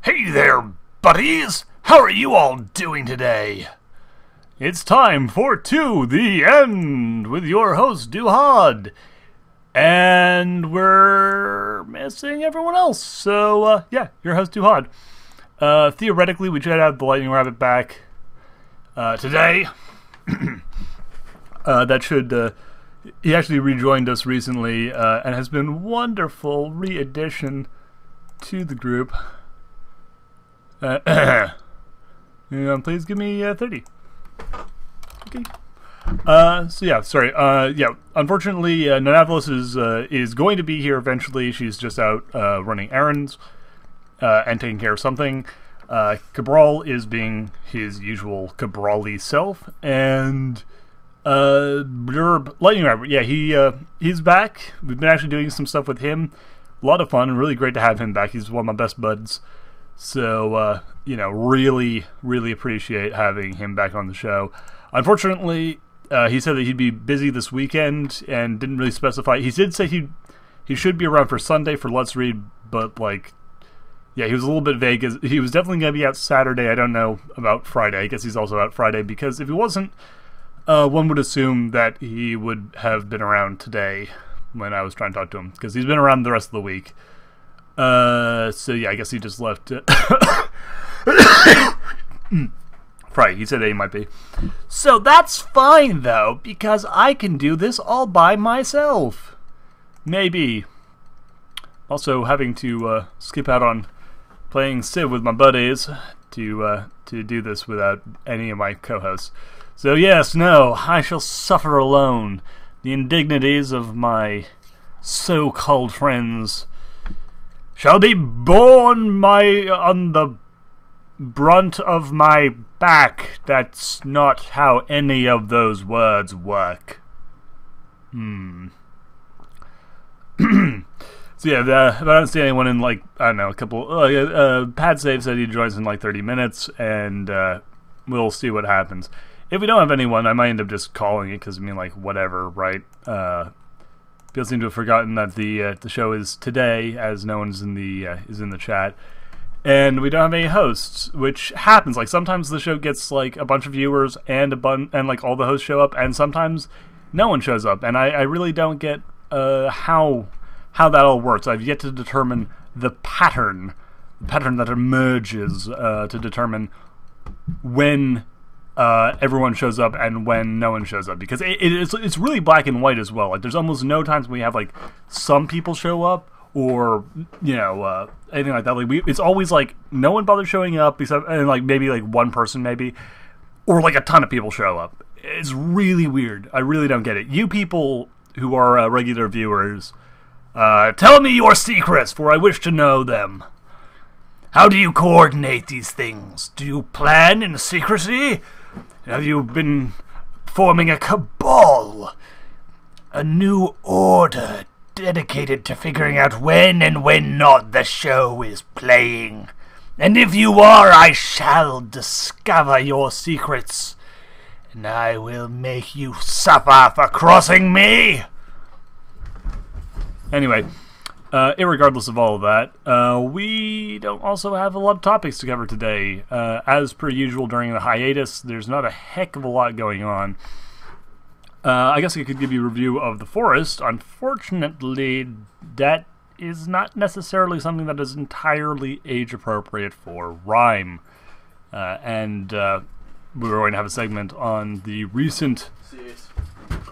Hey there, buddies! How are you all doing today? It's time for To The End with your host, Duhad. And we're missing everyone else. So, yeah, your host, Duhad. Theoretically, we should have the Lightning Rabbit back today. He actually rejoined us recently and has been wonderful re-addition to the group. Please give me 30. Okay. So yeah, sorry. Unfortunately, Nanavlis is going to be here eventually. She's just out running errands and taking care of something. Cabral is being his usual Cabral-y self, and Lightning Rabbit. Yeah, he's back. We've been actually doing some stuff with him. A lot of fun and really great to have him back. He's one of my best buds. So, really, really appreciate having him back on the show. Unfortunately, he said that he'd be busy this weekend and didn't really specify. He did say he should be around for Sunday for Let's Read, but, he was a little bit vague. He was definitely going to be out Saturday. I don't know about Friday. I guess he's also out Friday, because if he wasn't, one would assume that he would have been around today when I was trying to talk to him, because he's been around the rest of the week. So yeah, I guess he just left. Friday, he said he might be. So that's fine, though, because I can do this all by myself. Maybe. Also, having to skip out on playing Civ with my buddies to do this without any of my co-hosts. So yes, no, I shall suffer alone the indignities of my so-called friends. Shall be borne on the brunt of my back. That's not how any of those words work. So yeah, if I don't see anyone in a couple. PadSave said he joins in 30 minutes, and we'll see what happens. If we don't have anyone, I might end up just calling it, because whatever, right? People seem to have forgotten that the show is today, as no one's in the chat, and we don't have any hosts, which happens. Sometimes the show gets a bunch of viewers and all the hosts show up, and sometimes no one shows up, and I really don't get how that all works. I've yet to determine the pattern that emerges to determine when everyone shows up and when no one shows up, because it's really black and white as well. There's almost no times when we have some people show up, or anything like that. It's always no one bothers showing up, except maybe one person maybe, or a ton of people show up. It's really weird. I really don't get it. You people who are regular viewers, tell me your secrets, for I wish to know them. How do you coordinate these things? Do you plan in secrecy? Have you been forming a cabal? A new order dedicated to figuring out when and when not the show is playing. And if you are, I shall discover your secrets, and I will make you suffer for crossing me. Anyway, irregardless of all of that, we don't also have a lot of topics to cover today. As per usual during the hiatus, there's not a heck of a lot going on. I guess I could give you a review of The Forest. Unfortunately, that is not necessarily something that is entirely age-appropriate for Rhyme. And we were going to have a segment on the recent...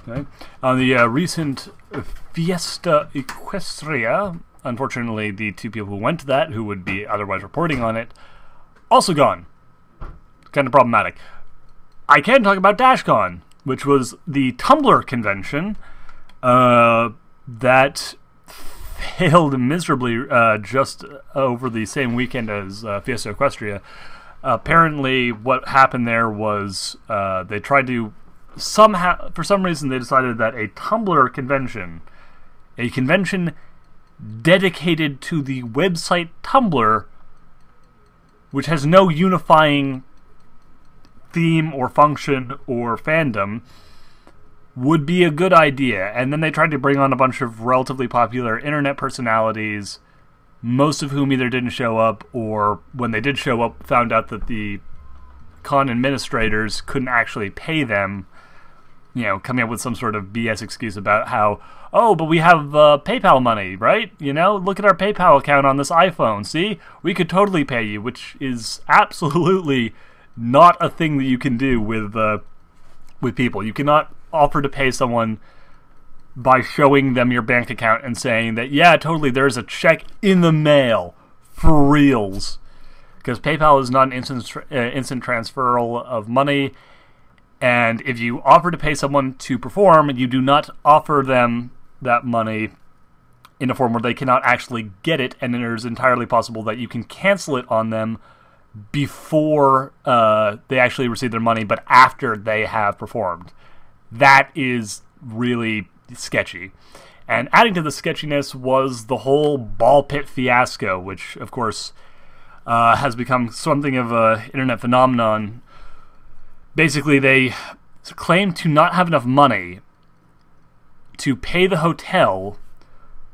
Okay, on the recent Fiesta Equestria. Unfortunately, the two people who went to that, who would be otherwise reporting on it, also gone. Kind of problematic. I can talk about DashCon, which was the Tumblr convention that failed miserably just over the same weekend as Fiesta Equestria. Apparently, what happened there was they tried to somehow, for some reason, they decided that a Tumblr convention, a convention dedicated to the website Tumblr, which has no unifying theme or function or fandom, would be a good idea. And then they tried to bring on a bunch of relatively popular internet personalities most of whom either didn't show up or when they did show up found out that the con administrators couldn't actually pay them, you know, coming up with some sort of BS excuse about how, oh, but we have PayPal money, right? You know, look at our PayPal account on this iPhone. See? We could totally pay you, which is absolutely not a thing that you can do with people. You cannot offer to pay someone by showing them your bank account and saying that, yeah, totally, there's a check in the mail for reals. Because PayPal is not an instant transferal of money. And if you offer to pay someone to perform, you do not offer them that money in a form where they cannot actually get it, and it is entirely possible that you can cancel it on them before they actually receive their money, but after they have performed. That is really sketchy. And adding to the sketchiness was the whole ball pit fiasco, which, of course, has become something of an internet phenomenon. Basically, they claimed to not have enough money to pay the hotel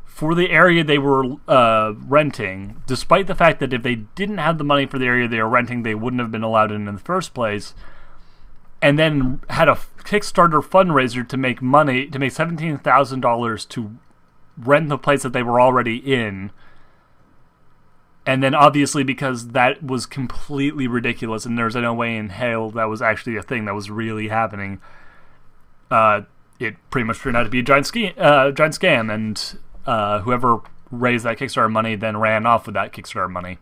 for the area they were renting, despite the fact that if they didn't have the money for the area they were renting, they wouldn't have been allowed in the first place, and then had a Kickstarter fundraiser to make money, to make $17,000 to rent the place that they were already in. And then, obviously, because that was completely ridiculous, and there's no way in hell that was actually a thing that was really happening, it pretty much turned out to be a giant scam, and whoever raised that Kickstarter money then ran off with that Kickstarter money.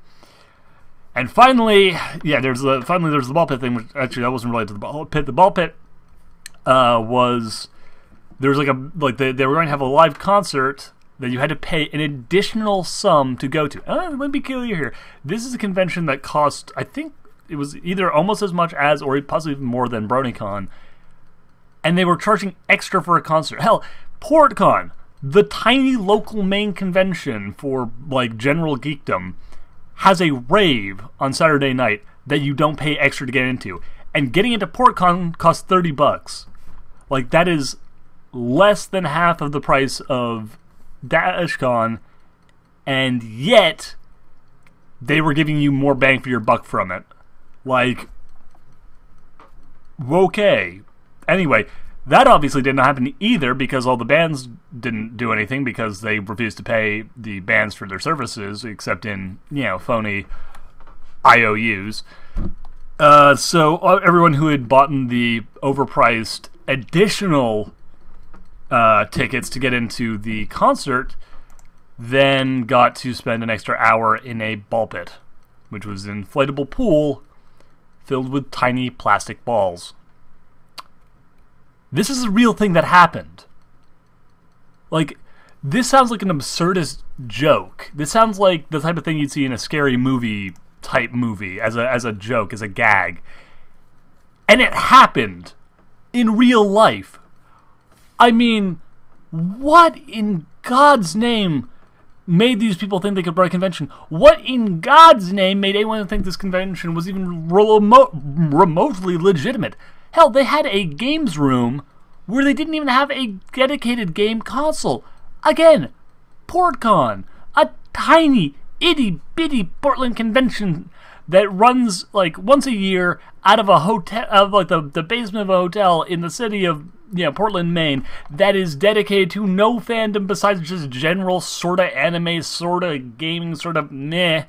And finally, yeah, there's the ball pit thing, which actually that wasn't related to the ball pit. The ball pit was, there was they were going to have a live concert that you had to pay an additional sum to go to. Let me be clear here. This is a convention that cost, I think it was either almost as much as or possibly even more than BronyCon. And they were charging extra for a concert. Hell, PortCon, the tiny local main convention for like general geekdom, has a rave on Saturday night that you don't pay extra to get into. And getting into PortCon costs $30. Like, that is less than half of the price of DashCon, and yet they were giving you more bang for your buck from it. Like, okay. Anyway, that obviously didn't happen either, because all the bands didn't do anything because they refused to pay the bands for their services, except in, you know, phony IOUs. So everyone who had bought the overpriced additional tickets to get into the concert then got to spend an extra hour in a ball pit, which was an inflatable pool filled with tiny plastic balls. This is a real thing that happened. Like, this sounds like an absurdist joke. This sounds like the type of thing you'd see in a scary movie type movie as a joke, as a gag. And it happened in real life. I mean, what in God's name made these people think they could run a convention? What in God's name made anyone think this convention was even remotely legitimate? Hell, they had a games room where they didn't even have a dedicated game console. Again, PortCon, a tiny, itty-bitty Portland convention that runs like once a year out of a hotel, of like the basement of a hotel in the city of, you know, Portland, Maine, that is dedicated to no fandom besides just general sort of anime, sort of gaming, sort of meh.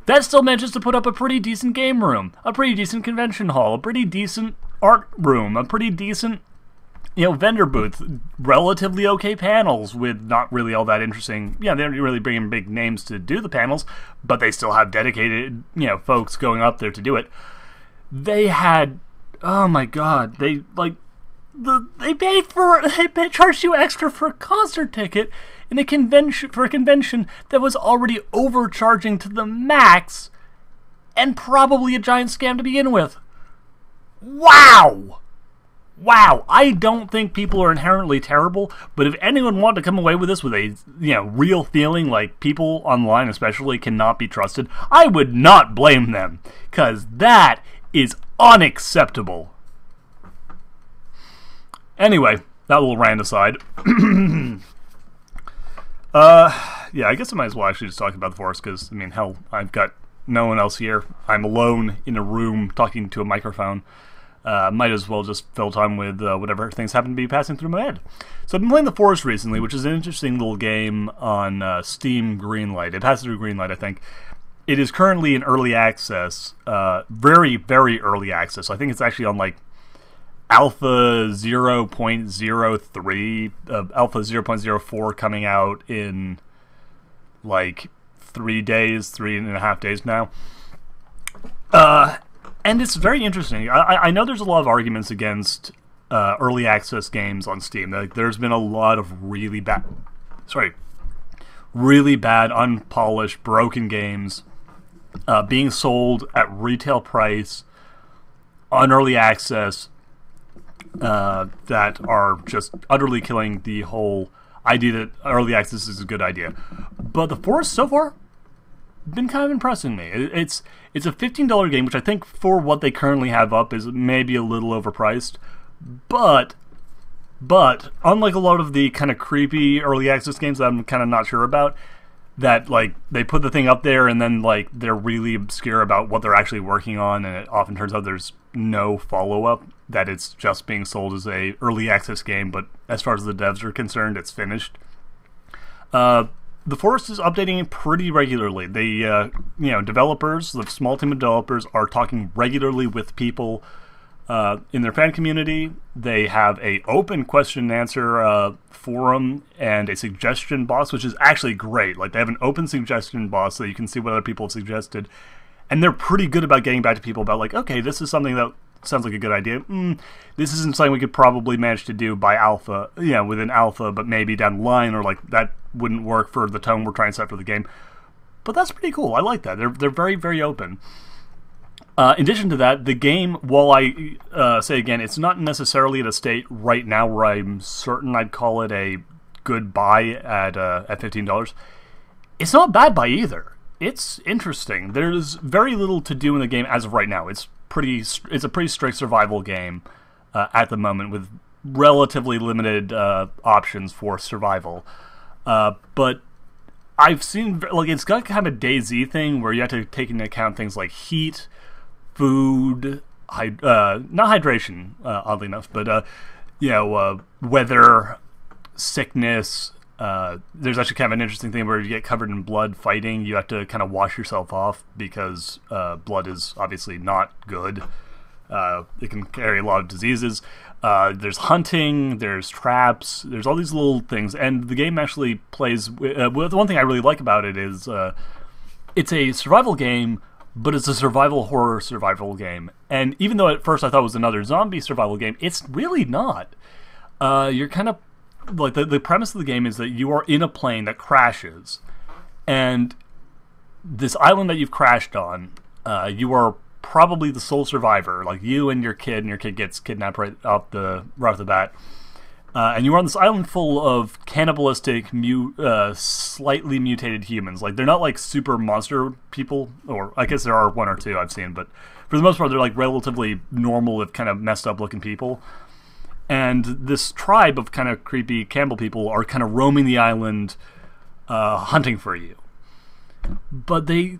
That still manages to put up a pretty decent game room, a pretty decent convention hall, a pretty decent art room, a pretty decent, you know, vendor booth, relatively okay panels with not really all that interesting. Yeah, they don't really bring in big names to do the panels, but they still have dedicated, you know, folks going up there to do it. They had, oh my God, they charged you extra for a concert ticket in a convention, for a convention that was already overcharging to the max and probably a giant scam to begin with. Wow! Wow, I don't think people are inherently terrible, but if anyone wanted to come away with this with a, you know, real feeling like people online especially cannot be trusted, I would not blame them, because that is unacceptable. Anyway, that little rant aside. yeah, I guess I might as well actually just talk about the forest, because, I mean, hell, I've got no one else here. I'm alone in a room talking to a microphone. Might as well just fill time with whatever things happen to be passing through my head. So I've been playing The Forest recently, which is an interesting little game on Steam Greenlight. It passes through Greenlight, I think. It is currently in early access, very, very early access. I think it's actually on, like, Alpha 0.03, Alpha 0.04 coming out in, like, 3.5 days now. And it's very interesting. I know there's a lot of arguments against early access games on Steam. Like, there's been a lot of really bad, unpolished, broken games being sold at retail price on early access that are just utterly killing the whole idea that early access is a good idea. But The Forest, so far, been kind of impressing me. It's a $15 game, which I think for what they currently have up is maybe a little overpriced. But unlike a lot of the kind of creepy early access games that I'm kind of not sure about, that like they put the thing up there and then like they're really obscure about what they're actually working on, and it often turns out there's no follow-up, that it's just being sold as a early access game, but as far as the devs are concerned, it's finished. The Forest is updating it pretty regularly. They, developers, the small team of developers, are talking regularly with people in their fan community. They have a open question and answer forum and a suggestion box, which is actually great. Like, they have an open suggestion box so you can see what other people have suggested, and they're pretty good about getting back to people about, like, okay, this is something that sounds like a good idea. This isn't something we could probably manage to do by alpha, within alpha, but maybe down the line, or like that wouldn't work for the tone we're trying to set for the game. But that's pretty cool. I like that. They're very, very open. In addition to that, the game, while I say again, it's not necessarily at a state right now where I'm certain I'd call it a good buy at $15. It's not a bad buy either. It's interesting. There's very little to do in the game as of right now. It's a pretty strict survival game at the moment, with relatively limited options for survival. But I've seen, like, it's got kind of a DayZ thing where you have to take into account things like heat, food, not hydration, oddly enough, but weather, sickness. There's actually kind of an interesting thing where you get covered in blood fighting. You have to kind of wash yourself off because blood is obviously not good. It can carry a lot of diseases. There's hunting, there's traps, there's all these little things, and the game actually plays the one thing I really like about it is it's a survival game, but it's a survival horror survival game. And even though at first I thought it was another zombie survival game, it's really not. You're kind of like, the premise of the game is that you are in a plane that crashes, and this island that you've crashed on, you are probably the sole survivor, like you and your kid gets kidnapped right off the bat. And you're on this island full of cannibalistic, slightly mutated humans. Like, they're not like super monster people, or I guess there are one or two I've seen, but for the most part they're like relatively normal, if kind of messed up looking people. And this tribe of kind of creepy cannibal people are kind of roaming the island, hunting for you. But the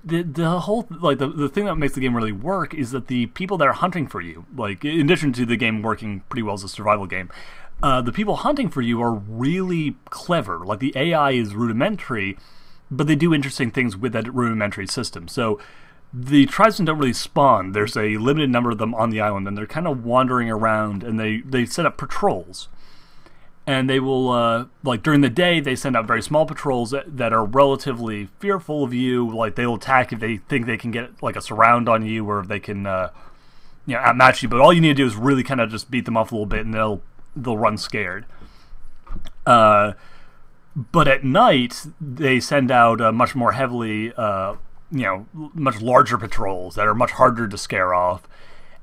whole, like, the thing that makes the game really work is that the people that are hunting for you, like, in addition to the game working pretty well as a survival game, the people hunting for you are really clever. Like, the AI is rudimentary, but they do interesting things with that rudimentary system. So the tribesmen don't really spawn. There's a limited number of them on the island, and they're kind of wandering around, and they set up patrols. And they will, like, during the day, they send out very small patrols that are relatively fearful of you. Like, they'll attack if they think they can get, like, a surround on you, or if they can, outmatch you. But all you need to do is really kind of just beat them off a little bit, and they'll run scared. But at night, they send out much more heavily, much larger patrols that are much harder to scare off.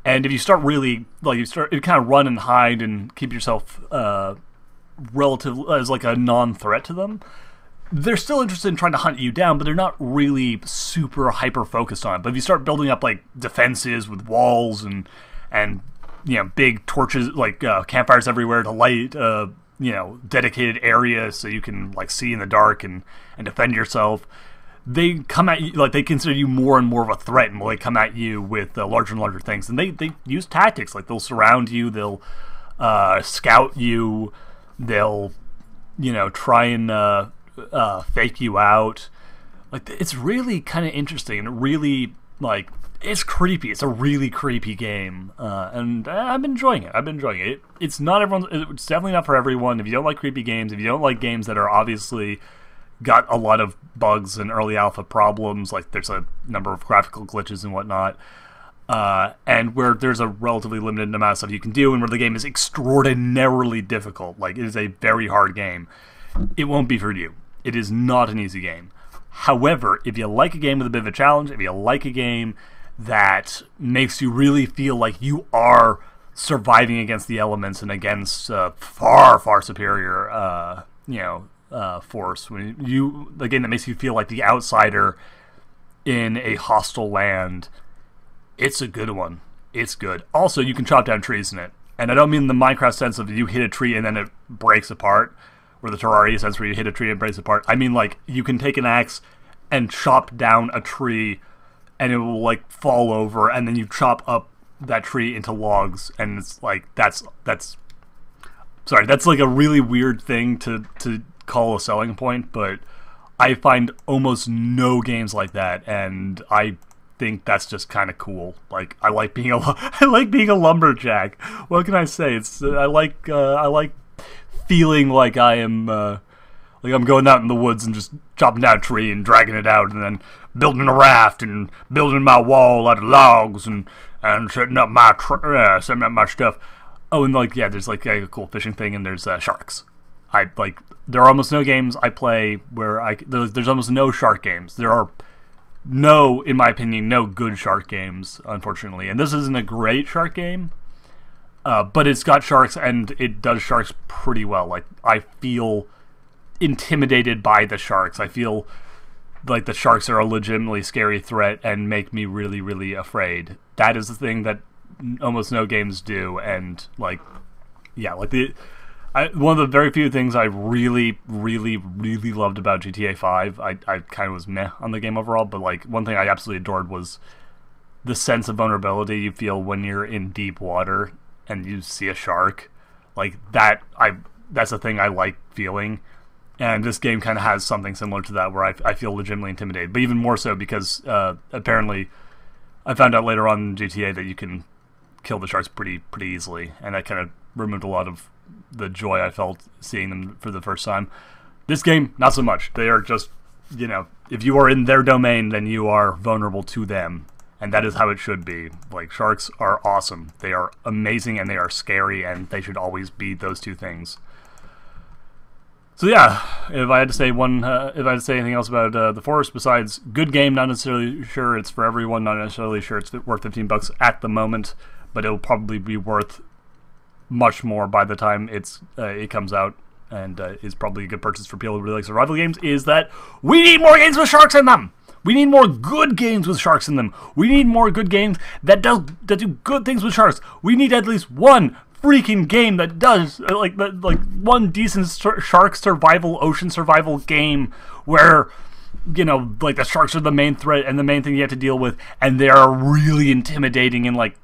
And if you start really, like, you kind of run and hide and keep yourself relative as like a non-threat to them, they're still interested in trying to hunt you down, but they're not really super hyper focused on it. But if you start building up like defenses with walls and big torches, like campfires everywhere to light dedicated area so you can like see in the dark and defend yourself. They come at you, like they consider you more and more of a threat, and they come at you with larger and larger things. And they use tactics, like they'll surround you, they'll scout you, they'll try and fake you out. Like, it's really kind of interesting, and really, like, it's creepy. It's a really creepy game, and I've been enjoying it. It's not everyone. It's definitely not for everyone. If you don't like creepy games, if you don't like games that are obviously got a lot of bugs and early alpha problems, like there's a number of graphical glitches and whatnot, and where there's a relatively limited amount of stuff you can do, and where the game is extraordinarily difficult, like it is a very hard game, it won't be for you. It is not an easy game. However, if you like a game with a bit of a challenge, if you like a game that makes you really feel like you are surviving against the elements and against far, far superior, force, the game that makes you feel like the outsider in a hostile land, it's a good one. It's good. Also, you can chop down trees in it. And I don't mean the Minecraft sense of you hit a tree and then it breaks apart, or the Terraria sense where you hit a tree and it breaks apart. I mean, like, you can take an axe and chop down a tree and it will, like, fall over, and then you chop up that tree into logs, and it's like, that's like a really weird thing to call a selling point, but I find almost no games like that, and I think that's just kind of cool. Like, I like being a lumberjack. What can I say? I like feeling like I am like I'm going out in the woods and just chopping down a tree and dragging it out, and then building a raft and building my wall out of logs and setting up my stuff. Oh, and like, yeah, there's like a cool fishing thing, and there's sharks. There are almost no games I play where there's almost no shark games. There are in my opinion, no good shark games, unfortunately. And this isn't a great shark game, but it's got sharks, and it does sharks pretty well. Like, I feel intimidated by the sharks. I feel like the sharks are a legitimately scary threat and make me really, really afraid. That is the thing that almost no games do, and like, yeah, like one of the very few things I really, really, really loved about GTA 5, I kind of was meh on the game overall, but like, one thing I absolutely adored was the sense of vulnerability you feel when you're in deep water and you see a shark. Like, that's a thing I like feeling, and this game kind of has something similar to that, where I feel legitimately intimidated, but even more so because apparently I found out later on in GTA that you can kill the sharks pretty easily, and that kind of removed a lot of the joy I felt seeing them for the first time. This game, not so much. They are just, if you are in their domain, then you are vulnerable to them, and that is how it should be. Like, sharks are awesome. They are amazing, and they are scary, and they should always be those two things. So yeah, if I had to say anything else about The Forest besides good game, not necessarily sure it's for everyone, not necessarily sure it's worth $15 at the moment, but it'll probably be worth much more by the time it comes out, and is probably a good purchase for people who really like survival games, is that we need more games with sharks in them! We need more good games with sharks in them! We need more good games that do good things with sharks! We need at least one freaking game that does, like one decent shark survival, ocean survival game where, like, the sharks are the main threat and the main thing you have to deal with, and they are really intimidating, and like,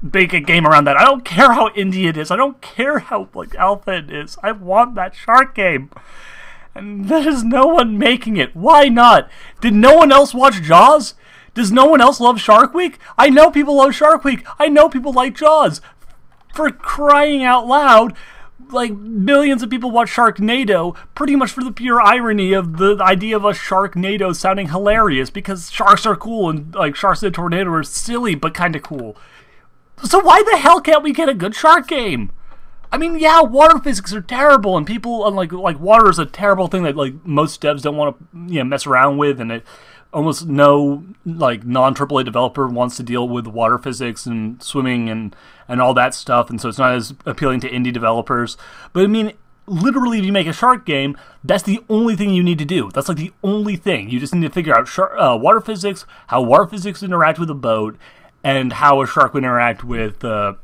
make a game around that. I don't care how indie it is. I don't care how, like, alpha it is. I want that shark game. And there's no one making it. Why not? Did no one else watch Jaws? Does no one else love Shark Week? I know people love Shark Week. I know people like Jaws. For crying out loud, like, millions of people watch Sharknado pretty much for the pure irony of the idea of a Sharknado sounding hilarious, because sharks are cool, and like, Sharks in a Tornado are silly but kind of cool. So why the hell can't we get a good shark game? I mean, yeah, water physics are terrible, and people, like water is a terrible thing that, like, most devs don't want to mess around with, and almost no, like, non-AAA developer wants to deal with water physics and swimming and all that stuff, and so it's not as appealing to indie developers. But I mean, literally, if you make a shark game, that's the only thing you need to do. That's like the only thing. You just need to figure out water physics, how water physics interact with a boat, and how a shark would interact with, with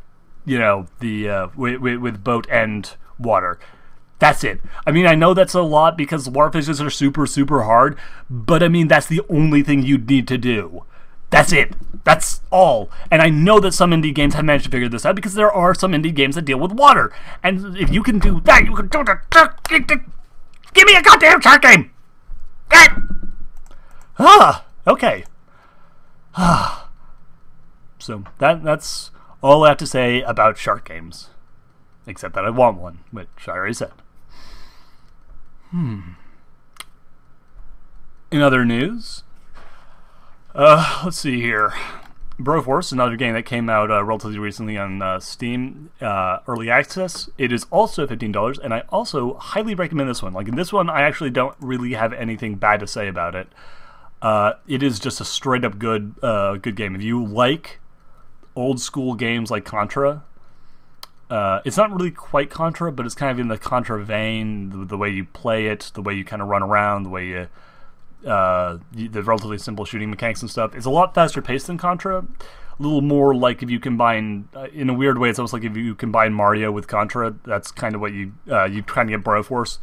boat and water. That's it. I mean, I know that's a lot because water physics are super, super hard, but I mean, that's the only thing you need to do. That's it. That's all. And I know that some indie games have managed to figure this out because there are some indie games that deal with water. And if you can do that, you can do the... Give me a goddamn shark game! Okay. So, that's all I have to say about shark games. Except that I want one, which I already said. In other news, let's see here. Broforce, another game that came out relatively recently on Steam Early Access. It is also $15, and I also highly recommend this one. Like, in this one, I actually don't really have anything bad to say about it. It is just a straight-up good game. If you like old-school games like Contra... it's not really quite Contra, but it's kind of in the Contra vein, the way you play it, the way you kind of run around, the way you... the relatively simple shooting mechanics and stuff. It's a lot faster paced than Contra. A little more like if you combine... in a weird way, it's almost like if you combine Mario with Contra. That's kind of what you kind of get Broforce.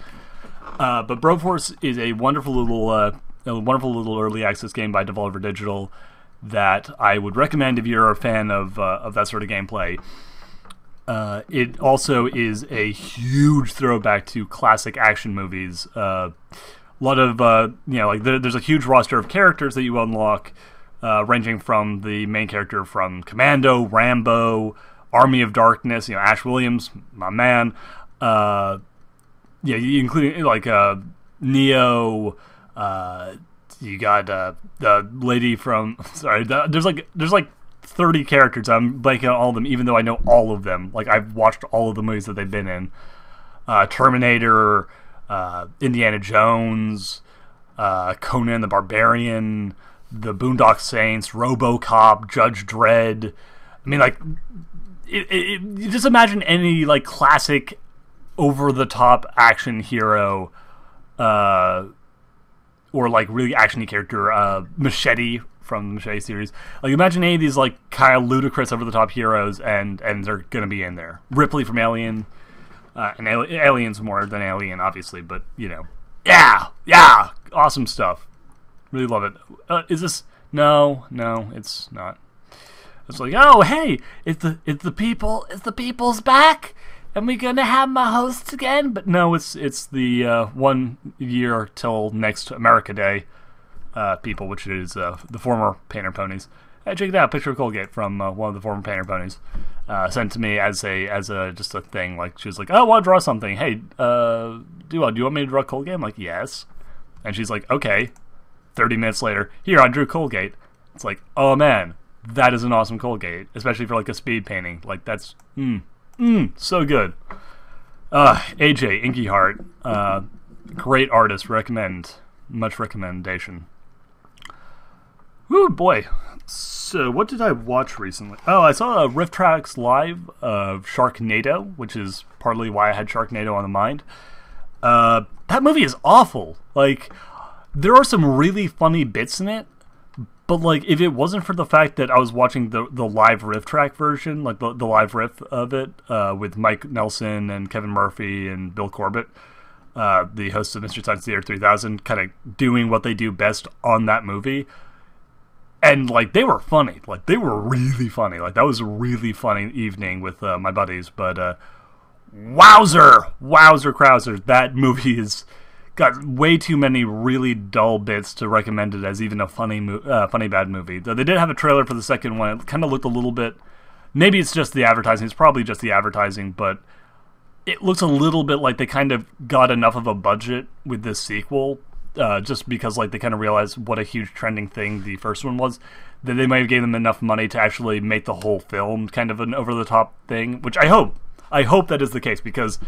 But Broforce is a wonderful little early access game by Devolver Digital that I would recommend if you're a fan of that sort of gameplay. It also is a huge throwback to classic action movies. A lot of, there's a huge roster of characters that you unlock, ranging from the main character from Commando, Rambo, Army of Darkness, Ash Williams, my man. Including, Neo, you got, the lady from, there's 30 characters. I'm blanking on all of them, even though I know all of them. Like, I've watched all of the movies that they've been in. Terminator, Indiana Jones, Conan the Barbarian, The Boondock Saints, RoboCop, Judge Dredd. I mean, like, you just imagine any, like, classic over-the-top action hero, or, like, really actiony character, Machete from the Machete series. Like, imagine any of these, like, kind of ludicrous over-the-top heroes, and they're gonna be in there. Ripley from Alien, and Alien's more than Alien, obviously, but, yeah, awesome stuff. Really love it. Is this... No, it's not. It's like, oh, hey, it's the people's back, and we gonna have my hosts again? But no, it's the 1 year till next America Day people, which is the former Painter Ponies. Hey, check it out, picture of Colgate from one of the former Painter Ponies, sent to me as just a thing. Like, she was like, oh, I want to draw something. Hey, do you want me to draw Colgate? I'm like, yes. And she's like, okay. 30 minutes later, here, I drew Colgate. It's like, oh man, that is an awesome Colgate, especially for like a speed painting. Like, that's so good. AJ Inky Heart, great artist. Much recommendation. Woo boy. So what did I watch recently? Oh, I saw a Rift Tracks live of Sharknado, which is partly why I had Sharknado on the mind. That movie is awful. Like, there are some really funny bits in it, but like, if it wasn't for the fact that I was watching the live Rift Track version, like the live riff of it, with Mike Nelson and Kevin Murphy and Bill Corbett, the hosts of Mystery Science Theater 3000, kind of doing what they do best on that movie. And, like, they were funny. Like, they were really funny. Like, that was a really funny evening with my buddies. But, wowzer Krauser, that movie has got way too many really dull bits to recommend it as even a funny bad movie. Though they did have a trailer for the second one. It kind of looked a little bit... Maybe it's just the advertising. It's probably just the advertising, but it looks a little bit like they kind of got enough of a budget with this sequel, just because, like, they kind of realized what a huge trending thing the first one was, that they might have gave them enough money to actually make the whole film kind of an over-the-top thing, which I hope that is the case, because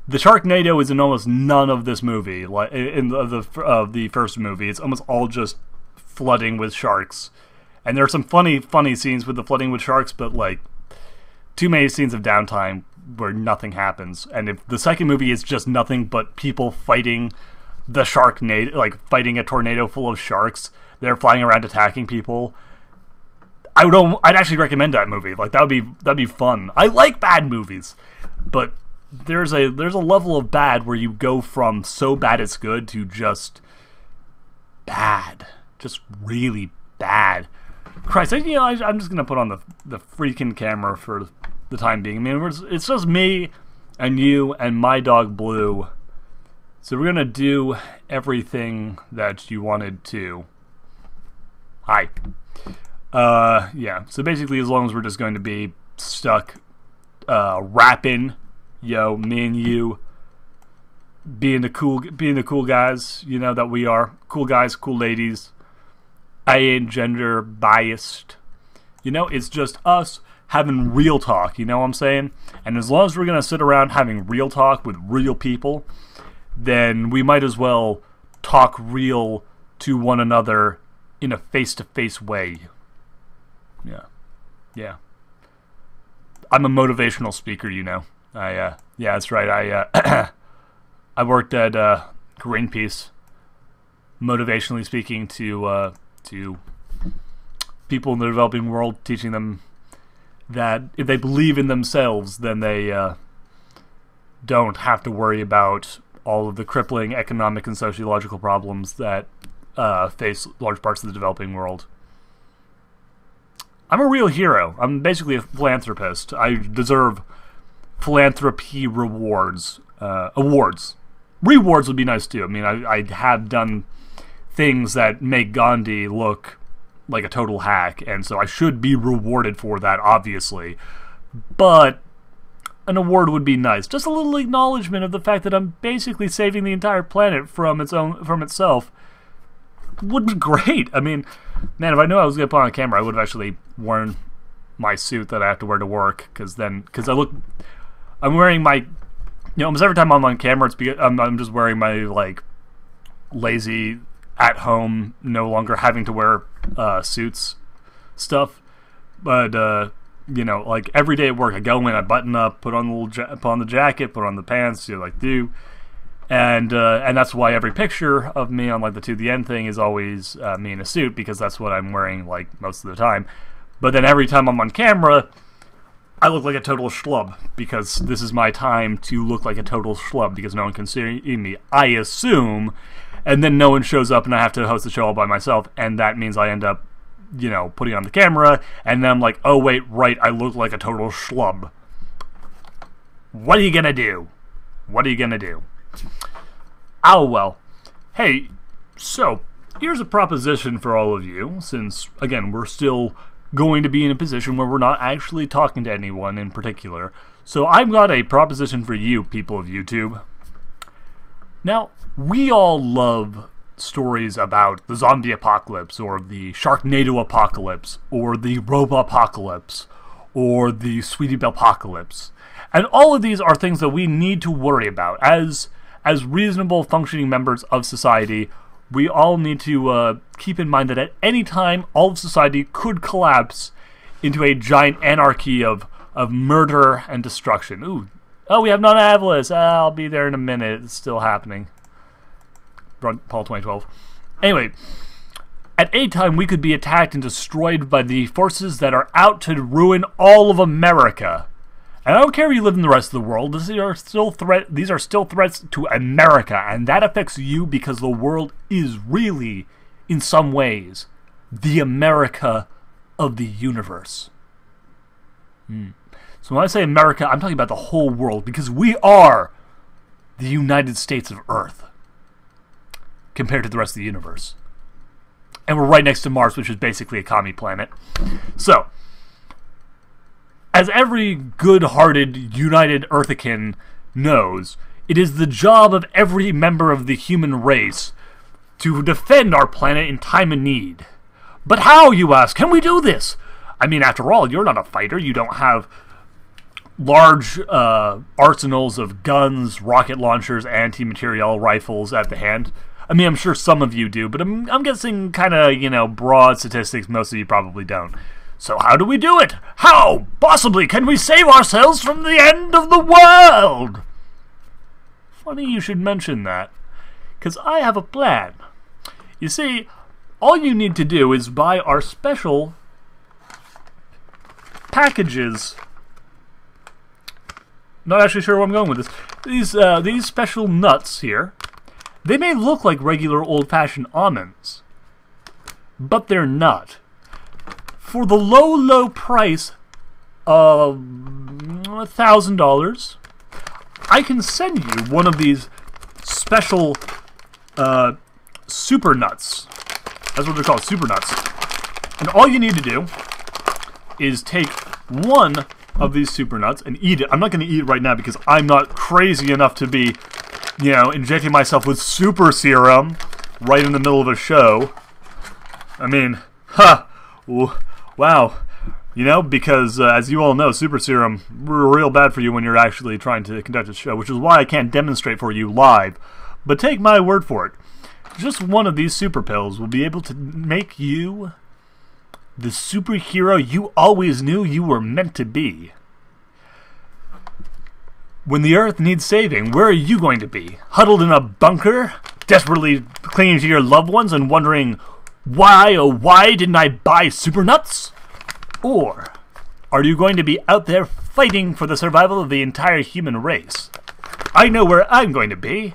the Sharknado is in almost none of this movie. Like, in the first movie, it's almost all just flooding with sharks, and there are some funny scenes with the flooding with sharks, but, like, too many scenes of downtime where nothing happens. And if the second movie is just nothing but people fighting the Sharknado, like fighting a tornado full of sharks, they're flying around attacking people, I'd actually recommend that movie. Like, that'd be fun. I like bad movies, but there's a level of bad where you go from so bad it's good to just bad, just really bad. Christ, I'm just gonna put on the freaking camera for the time being. I mean, it's just me and you and my dog Blue. So we're gonna do everything that you wanted to. Hi. Yeah. So basically, as long as we're just going to be stuck rapping, me and you, being the cool guys, that we are, cool guys, cool ladies. I ain't gender biased. It's just us having real talk. You know what I'm saying? And as long as we're gonna sit around having real talk with real people, then we might as well talk real to one another in a face-to-face way. Yeah. I'm a motivational speaker, yeah, that's right. I worked at Greenpeace, motivationally speaking to people in the developing world, teaching them that if they believe in themselves, then they don't have to worry about all of the crippling economic and sociological problems that face large parts of the developing world. I'm a real hero. I'm basically a philanthropist. I deserve philanthropy rewards. Awards. Rewards would be nice too. I mean, I have done things that make Gandhi look like a total hack, and so I should be rewarded for that, obviously. But an award would be nice. Just a little acknowledgement of the fact that I'm basically saving the entire planet from itself would be great. I mean, man, if I knew I was going to put on a camera, I would have actually worn my suit that I have to wear to work, because I'm wearing my, almost every time I'm on camera, it's because I'm just wearing my, like, lazy, at-home, no longer having to wear suits stuff. But, like, every day at work, I go in, I button up, put on the jacket, put on the pants, do. And that's why every picture of me on, like, the To The End thing is always me in a suit, because that's what I'm wearing, like, most of the time. But then every time I'm on camera, I look like a total schlub, because this is my time to look like a total schlub, because no one can see me, I assume, and then no one shows up and I have to host the show all by myself, and that means I end up, putting on the camera, and then I'm like, oh wait, right, I look like a total schlub. What are you gonna do? What are you gonna do? Oh well. Hey, so, here's a proposition for all of you, since, again, we're still going to be in a position where we're not actually talking to anyone in particular. So I've got a proposition for you, people of YouTube. Now, we all love stories about the zombie apocalypse, or the Sharknado apocalypse, or the Robo-apocalypse, or the Sweetie Belle apocalypse. And all of these are things that we need to worry about. As reasonable functioning members of society, we all need to keep in mind that at any time, all of society could collapse into a giant anarchy of murder and destruction. Ooh. Oh, we have non-Avalis. I'll be there in a minute. It's still happening. Paul 2012. Anyway, at any time, we could be attacked and destroyed by the forces that are out to ruin all of America. And I don't care if you live in the rest of the world, these are still threats to America, and that affects you because the world is really, in some ways, the America of the universe. So when I say America, I'm talking about the whole world, because we are the United States of Earth compared to the rest of the universe. And we're right next to Mars, which is basically a commie planet. So, as every good-hearted, united Earthican knows, it is the job of every member of the human race to defend our planet in time of need. But how, you ask? Can we do this? I mean, after all, you're not a fighter. You don't have large arsenals of guns, rocket launchers, anti-materiel rifles at the hand. I mean, I'm sure some of you do, but I'm guessing kind of, broad statistics, most of you probably don't. So how do we do it? How, possibly, can we save ourselves from the end of the world? Funny you should mention that, because I have a plan. You see, all you need to do is buy our special Not actually sure where I'm going with this. These special nuts here, they may look like regular old-fashioned almonds, but they're not. For the low, low price of $1,000, I can send you one of these special super nuts. That's what they're called, super nuts. And all you need to do is take one of these super nuts and eat it. I'm not going to eat it right now because I'm not crazy enough to be, you know, injecting myself with super serum right in the middle of a show. I mean, wow. You know, because as you all know, super serum real bad for you when you're actually trying to conduct a show, which is why I can't demonstrate for you live. But take my word for it. Just one of these super pills will be able to make you the superhero you always knew you were meant to be. When the Earth needs saving, where are you going to be? Huddled in a bunker, desperately clinging to your loved ones and wondering, why, oh why didn't I buy super nuts? Or are you going to be out there fighting for the survival of the entire human race? I know where I'm going to be,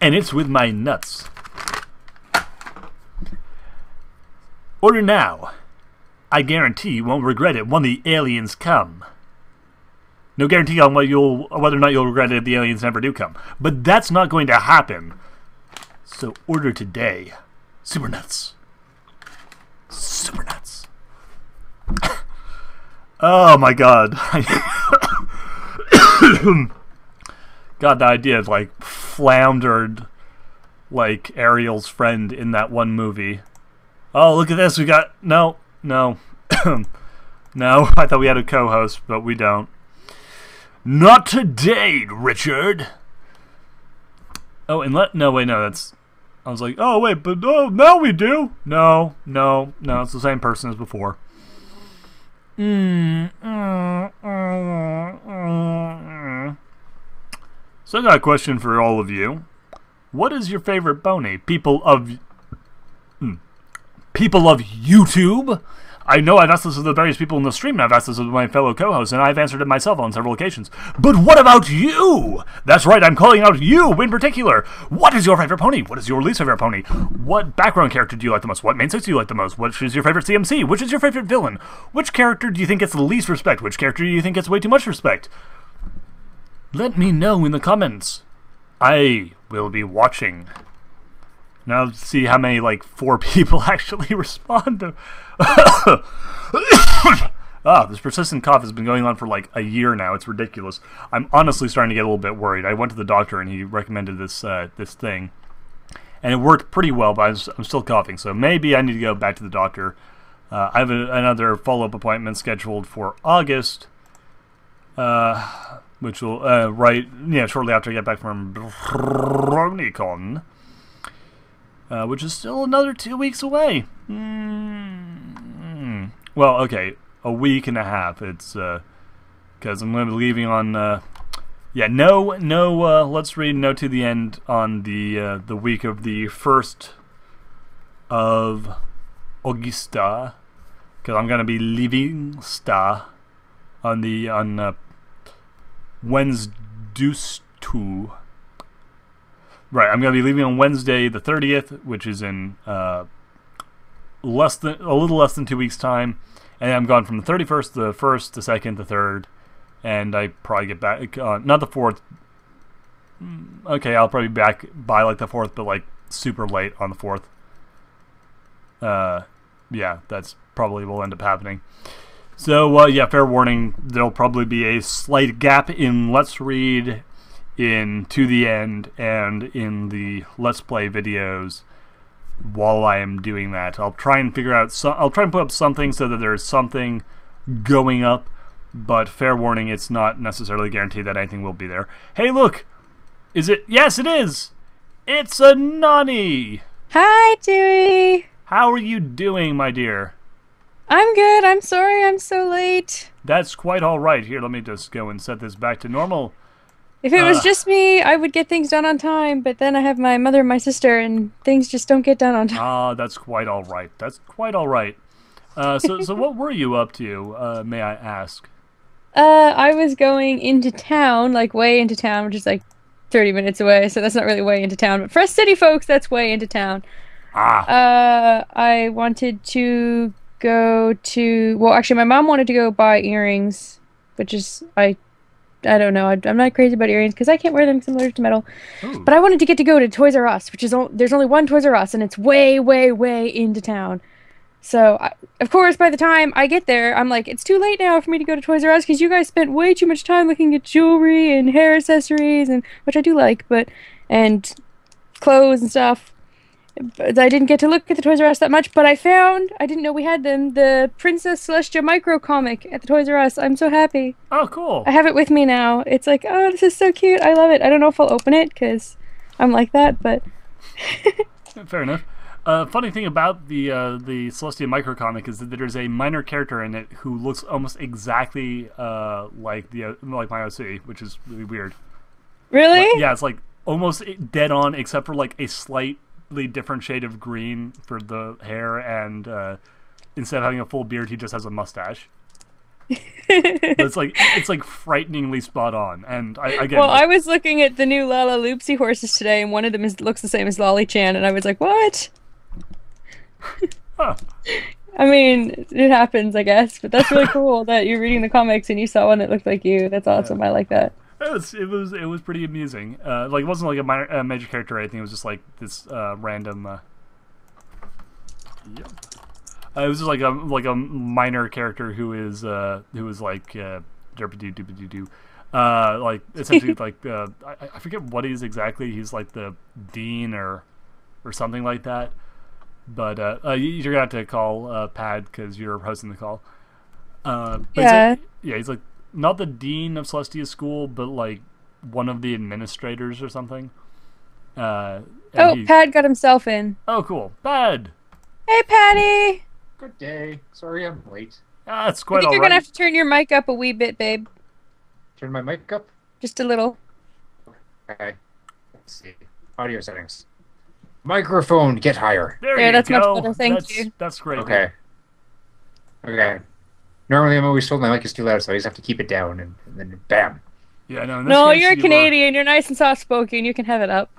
and it's with my nuts. Order now. I guarantee you won't regret it when the aliens come. No guarantee on whether or not you'll regret it if the aliens never do come. But that's not going to happen. So order today. Super nuts. Super nuts. Oh my god. God, the idea of like floundered like Ariel's friend in that one movie. Oh, look at this. We got... No. No. No, I thought we had a co-host, but we don't. Not today, Richard. Oh, and no, wait, no, that's... I was like, oh, wait, but oh, now we do. No, it's the same person as before. So I got a question for all of you. What is your favorite pony? People of YouTube? I know I've asked this of the various people in the stream, and I've asked this of my fellow co-hosts, and I've answered it myself on several occasions. But what about you? That's right, I'm calling out you in particular. What is your favorite pony? What is your least favorite pony? What background character do you like the most? What main six do you like the most? Which is your favorite CMC? Which is your favorite villain? Which character do you think gets the least respect? Which character do you think gets way too much respect? Let me know in the comments. I will be watching. Now let's see how many, like, 4 people actually respond to... this persistent cough has been going on for, like, a year now. It's ridiculous. I'm honestly starting to get a little bit worried. I went to the doctor and he recommended this this thing. And it worked pretty well, but I'm still coughing. So maybe I need to go back to the doctor. I have another follow-up appointment scheduled for August. Which will, shortly after I get back from BronyCon. Which is still another 2 weeks away. Well, okay, a week and a half. It's because I'm going to be leaving on. Let's read no to the end on the week of the 1st of Augusta, because I'm going to be leaving on Wednesday. Right, I'm going to be leaving on Wednesday the 30th, which is in a little less than 2 weeks' time, and I'm gone from the 31st, the 1st, the 2nd, the 3rd, and I probably get back, not the 4th, okay, I'll probably be back by like the 4th, but like super late on the 4th. Yeah, that's probably will end up happening. So, fair warning, there'll probably be a slight gap in Let's Read, in To the End, and in the Let's Play videos while I am doing that. I'll try and figure out I'll try and put up something so that there's something going up, but fair warning, it's not necessarily guaranteed that anything will be there. Hey, look! Is it? Yes, it is! It's a Nani! Hi, Dewey! How are you doing, my dear? I'm good. I'm sorry I'm so late. That's quite alright. Here, let me just go and set this back to normal. If it was just me, I would get things done on time, but then I have my mother and my sister, and things just don't get done on time. That's quite alright. That's quite alright. So what were you up to, may I ask? I was going into town, like way into town, which is like 30 minutes away, so that's not really way into town. But for us city folks, that's way into town. Ah, I wanted to go to, well, actually, my mom wanted to go buy earrings, which is, I don't know. I'm not crazy about earrings because I can't wear them because I'm allergic to metal. ooh. But I wanted to get to go to Toys R Us, which is there's only one Toys R Us, and it's way, way, way into town. So, of course, by the time I get there, I'm like, it's too late now for me to go to Toys R Us because you guys spent way too much time looking at jewelry and hair accessories, and which I do like, and clothes and stuff. But I didn't get to look at the Toys R Us that much, but I didn't know we had them, the Princess Celestia micro comic at the Toys R Us. I'm so happy. Oh, cool. I have it with me now. It's like, oh, this is so cute. I love it. I don't know if I'll open it because I'm like that, but Fair enough. Funny thing about the Celestia microcomic is that there's a minor character in it who looks almost exactly like my OC, which is really weird. really? Yeah, it's like almost dead on, except for like a slightly different shade of green for the hair, and instead of having a full beard, he just has a mustache. But it's like frighteningly spot on, and again. Well, I was looking at the new Lala Loopsy horses today, and one of them looks the same as Lolly Chan, and I was like, what? Huh. I mean, it happens, I guess, but that's really cool that you're reading the comics and you saw one that looked like you. That's awesome. I like that. It was pretty amusing. Like it wasn't like a major character or anything. It was just like this random. Yep. It was just like a minor character who is like derpy doo doo like essentially like I forget what he is exactly. He's like the dean or something like that. But you're gonna have to call Pad because you're hosting the call. But Yeah. he's like not the dean of Celestia School, but like one of the administrators or something. Oh, Pad got himself in. Oh, cool, Pad. Hey, Patty! Good day. Sorry I'm late. That's I quite think all you're right. gonna have to turn your mic up a wee bit, babe. Turn my mic up. Just a little. Okay. Let's see. Audio settings. Microphone, get higher. There Yeah, you that's much go. better, thank you. That's great. Okay. Okay. Normally I'm always told my mic is too loud, so I just have to keep it down, and then bam. Yeah, no. In this No, case, you're you were- Canadian. You're nice and soft-spoken. You can have it up.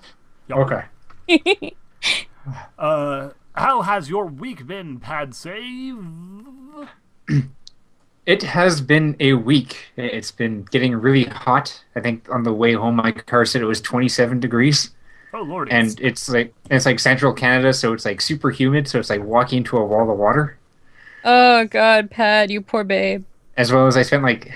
Yep. Okay. How has your week been, Pad Save? It has been a week. It's been getting really hot. I think on the way home my car said it was 27 degrees. Oh lordy. And it's like central Canada, so it's like super humid, so it's like walking into a wall of water. Oh, God, Pad, you poor babe. As well as I spent like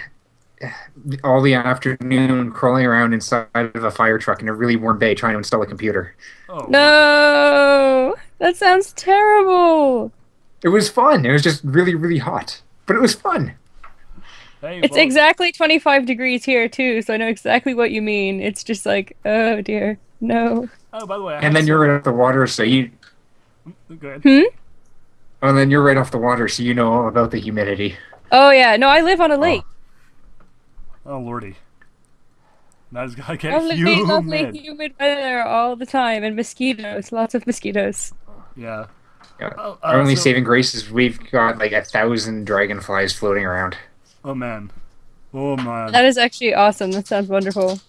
all the afternoon crawling around inside of a fire truck in a really warm day trying to install a computer. Oh, No! That sounds terrible! It was fun. It was just really, really hot. But it was fun. hey, It's well, exactly 25 degrees here, too, so I know exactly what you mean. It's just like, oh, dear. No. Oh, by the way, And then you're right off the water, so you... Go ahead. Oh, and then you're right off the water, so you know all about the humidity. Oh, yeah. No, I live on a lake. Oh lordy. That is gonna get Lovely, humid. lovely humid weather all the time, and mosquitoes. Lots of mosquitoes. Yeah. Yeah. Oh, Our only so- saving grace is we've got like 1,000 dragonflies floating around. Oh man. Oh man. That is actually awesome. That sounds wonderful.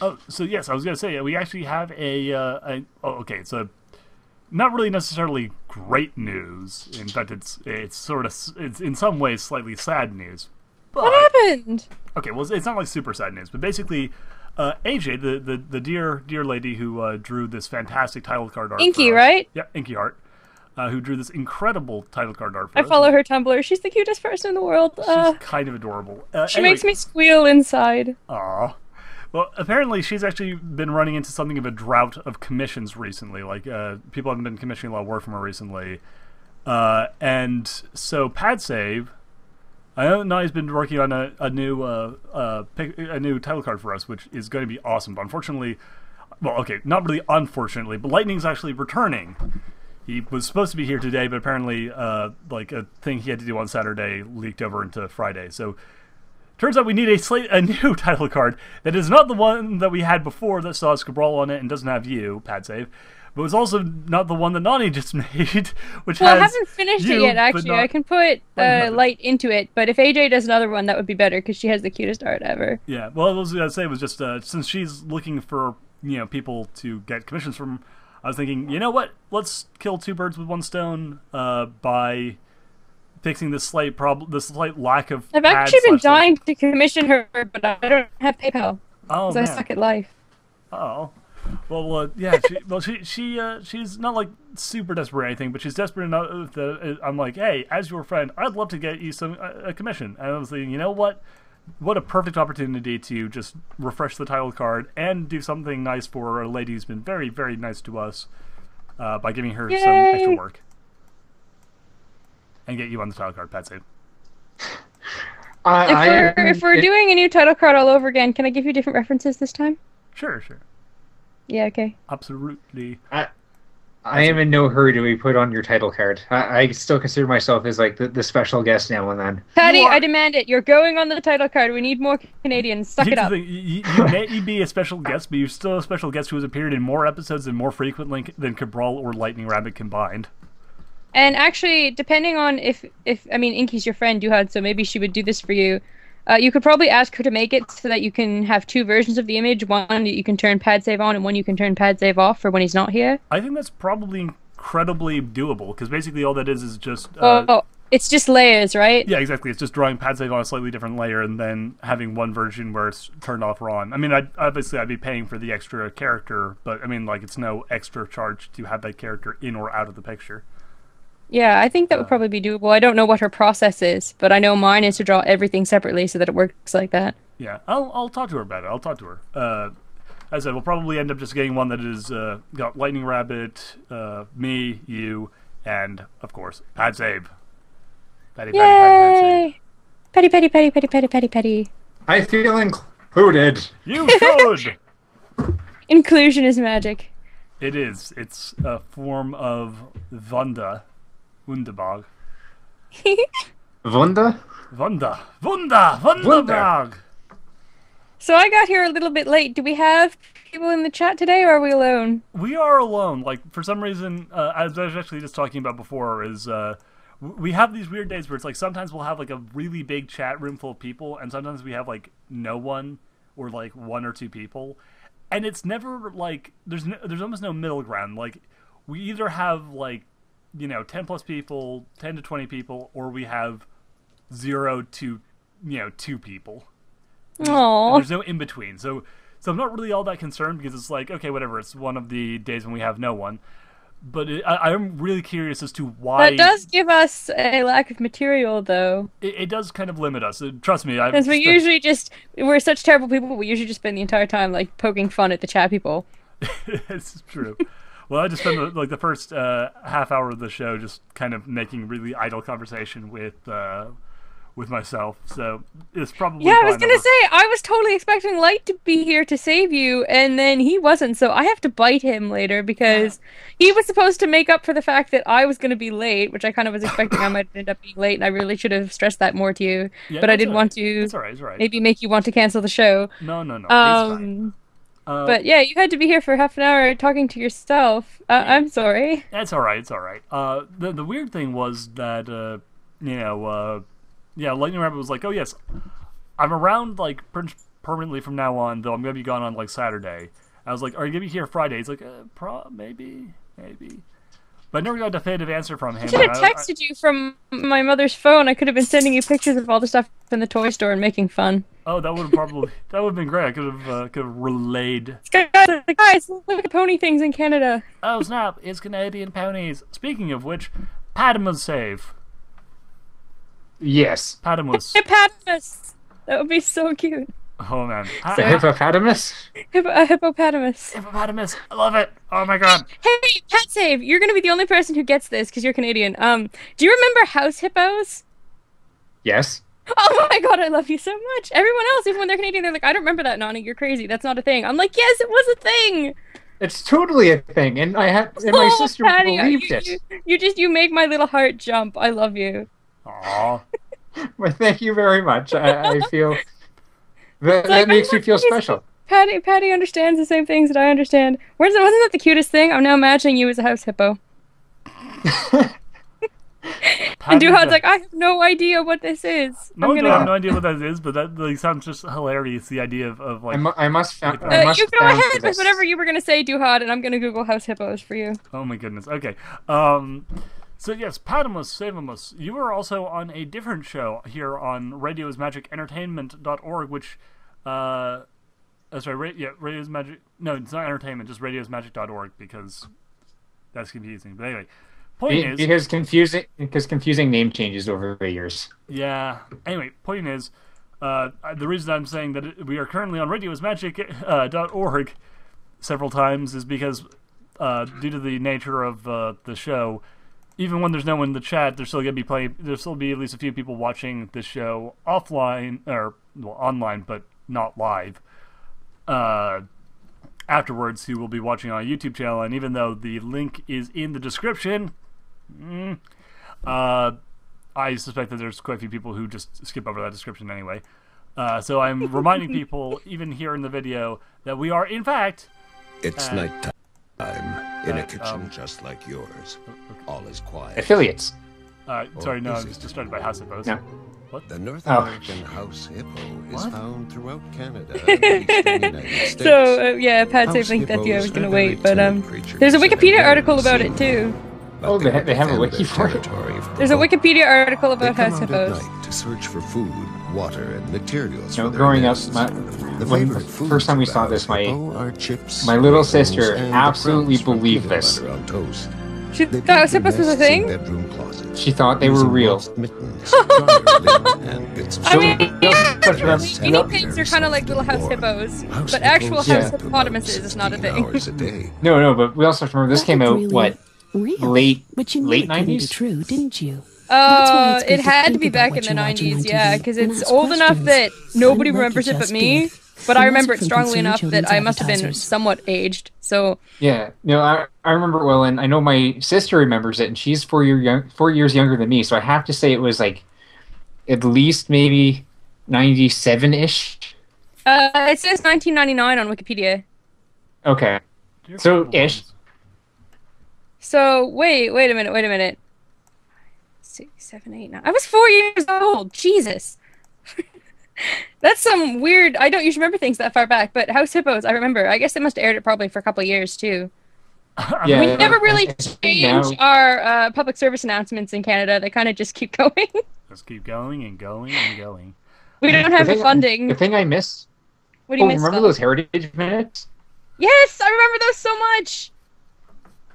Oh, so yes, I was gonna say we actually have oh, okay, so not really necessarily great news. In fact, it's in some ways slightly sad news. But, What happened? okay, well, it's not like super sad news, but basically, AJ, the dear lady who drew this fantastic title card art, Inky, for us- right? Yeah, Inky art, who drew this incredible title card art for I us. follow her Tumblr. She's the cutest person in the world. She's kind of adorable. She makes me squeal inside. Aw. Well, apparently she's actually been running into something of a drought of commissions recently. Like, people haven't been commissioning a lot of work from her recently. And so PadSave, I know he's been working on a new title card for us, which is going to be awesome. But unfortunately, well, okay, not really unfortunately, but Lightning's actually returning. He was supposed to be here today, but apparently, like a thing he had to do on Saturday leaked over into Friday. So turns out we need a new title card that is not the one that we had before that saw Scabrawl on it and doesn't have you, PadSave, but it was also not the one that Nani just made, which Well, I has haven't finished it you, yet, but actually. not I can put Lightning Rabbit. light into it, but if AJ does another one, that would be better because she has the cutest art ever. Yeah, well, what I was gonna say was just since she's looking for people to get commissions from, I was thinking, you know what? Let's kill two birds with one stone by fixing this slight lack of. I've actually been dying to commission her, but I don't have PayPal Oh because man. I suck at life. Oh. Well, yeah. She's not like super desperate or anything, but she's desperate enough that I'm like, hey, as your friend, I'd love to get you some a commission. And I was thinking, you know what? What a perfect opportunity to just refresh the title card and do something nice for a lady who's been very, very nice to us by giving her some extra work. And get you on the title card, Pat save. If we're doing a new title card all over again, can I give you different references this time? Sure. Yeah, okay. Absolutely. I am in no hurry to be put on your title card. I still consider myself as like the special guest now and then. Patty, I demand it. You're going on the title card. We need more Canadians. Suck it up. You may be a special guest, but you're still a special guest who has appeared in more episodes and more frequently than Cabral or Lightning Rabbit combined. And actually, depending on if I mean, Inky's your friend, Duhad, so maybe she would do this for you. You could probably ask her to make it so that you can have two versions of the image, one that you can turn pad save on and one you can turn pad save off for when he's not here. I think that's probably incredibly doable, because basically all that is just... it's just layers, right? Yeah, exactly. It's just drawing pad save on a slightly different layer and then having one version where it's turned off or on. I mean, I'd be paying for the extra character, but I mean, like, it's no extra charge to have that character in or out of the picture. Yeah, I think that would probably be doable. I don't know what her process is, but I know mine is to draw everything separately so that it works like that. Yeah, I'll talk to her about it. I'll talk to her. As I said, we'll probably end up just getting one that is got Lightning Rabbit, me, you, and of course Pad Save. Patty. I feel included. You should. Inclusion is magic. It is. It's a form of Wunderbag. Wunderbag. So I got here a little bit late. Do we have people in the chat today, or are we alone? We are alone. Like, for some reason, as I was actually just talking about before, is we have these weird days where it's like sometimes we'll have like a really big chat room full of people, and sometimes we have like no one or like one or two people, and it's never like there's almost no middle ground. Like, we either have like 10 plus people, 10 to 20 people, or we have 0 to 2 people. Aww. There's no in between. So I'm not really all that concerned, because it's like, okay, whatever. It's one of the days when we have no one. But I'm really curious as to why. That does give us a lack of material, though. It does kind of limit us. Trust me. Because we're such terrible people, we usually just spend the entire time like poking fun at the chat people. It's true. Well, I just spent the first half hour of the show just kind of making really idle conversation with myself. So it's probably I was gonna say I was totally expecting Light to be here to save you, and then he wasn't. So I have to bite him later because he was supposed to make up for the fact that I was gonna be late, which I kind of was expecting I might end up being late, and I really should have stressed that more to you. Yeah, but I didn't want to. It's all right. Maybe make you want to cancel the show. No. It's fine. But yeah, you had to be here for half an hour talking to yourself. I'm sorry. It's all right. The weird thing was that Lightning Rabbit was like, oh yes, I'm around like permanently from now on, though I'm gonna be gone on like Saturday. I was like, are you gonna be here Friday? He's like, maybe. But I never got a definitive answer from him. I should have texted you from my mother's phone. I could have been sending you pictures of all the stuff in the toy store and making fun. Oh, that would have been great. I could have relayed. Guys, look at the pony things in Canada. Oh snap! It's Canadian ponies. Speaking of which, Padma's save. Yes. Padmus. Hippopotamus. That would be so cute. Oh man. The hippopotamus? Hippopotamus. Hippopotamus. I love it. Oh my god. Hey, Pat Save, you're gonna be the only person who gets this because you're Canadian. Do you remember house hippos? Yes. Oh my god, I love you so much. Everyone else, even when they're Canadian, they're like, I don't remember that, Nani. You're crazy. That's not a thing. I'm like, yes, it was a thing. It's totally a thing, and my sister Patty, believed it. You make my little heart jump. I love you. Aww. Well, thank you very much. I feel that makes me feel special. Patty understands the same things that I understand. Wasn't that the cutest thing? I'm now imagining you as a house hippo. And Duhad's like, I have no idea what this is. I have no idea what that is, but that like sounds just hilarious. The idea of like, I must you go ahead with whatever you were gonna say, Duhad, and I'm gonna Google house hippos for you. Oh my goodness. Okay. So yes, Padamus, Savamus, you were also on a different show here on radiosmagicentertainment.org, which, Radio's Magic. No, it's not entertainment, just radiosmagic.org because that's confusing. But anyway. Because confusing name changes over the years. Yeah. Anyway, point is, the reason I'm saying that we are currently on radiosmagic.org several times is because, due to the nature of the show, even when there's no one in the chat, there'll still be at least a few people watching the show offline or online, but not live. Afterwards, who will be watching on a YouTube channel, and even though the link is in the description. I suspect that there's quite a few people who just skip over that description anyway. So I'm reminding people, even here in the video, that we are, in fact... It's nighttime in a kitchen just like yours. All is quiet. Affiliates. Sorry, no, I was distracted by house hippos. No. What? The North American house hippo is found throughout Canada and the eastern United States. So, Pat said linked that to you. I was going to wait, but there's a Wikipedia article about it, too. Oh, they have a wiki for it? There's a Wikipedia article about house hippos. To search for food, water, and materials. Growing up, the first time we saw this, my little sister absolutely believed this. She thought house hippos was a thing? She thought they were real. I mean, guinea pigs are kind of like little house hippos, but actual house hippopotamuses is not a thing. No, but we also have to remember this came out, what? Late 90s? True, didn't you? It had to be back in the 90s, yeah, because it's old enough that nobody remembers it but me. But I remember it strongly enough that I must have been somewhat aged. So yeah, I remember it well, and I know my sister remembers it, and she's 4 years younger than me. So I have to say it was like at least maybe 97-ish. It says 1999 on Wikipedia. Okay, so ish. So wait a minute. 6, 7, 8, 9. I was 4 years old. Jesus. That's some weird. I don't usually remember things that far back, but House Hippos, I remember. I guess they must have aired it probably for a couple of years too. Yeah, we never really change our public service announcements in Canada. They kind of just keep going. Just keep going and going and going. We don't have the funding. The thing I miss. What do you miss? Remember those Heritage Minutes? Yes, I remember those so much.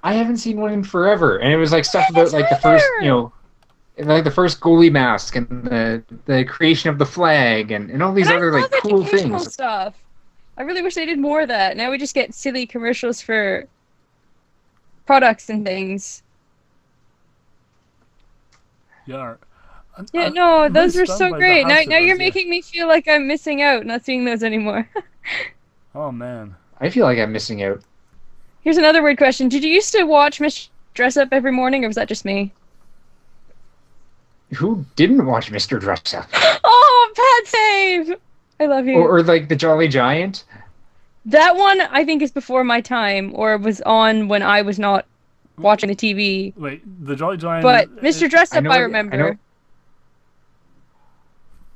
I haven't seen one in forever, and it was like stuff about like the first, like the first goalie mask and the creation of the flag and all these other like cool things. Stuff. I really wish they did more of that. Now we just get silly commercials for products and things. Yeah. No, those were so great. Now you're making me feel like I'm missing out not seeing those anymore. Oh man. I feel like I'm missing out. Here's another weird question. Did you used to watch Mr. Dress Up every morning, or was that just me? Who didn't watch Mr. Dress Up? Oh, Pat Save! I love you. Or like the Jolly Giant? That one, I think, is before my time, or was on when I was not watching the TV. Wait, the Jolly Giant... But Mr. Dress Up, I remember.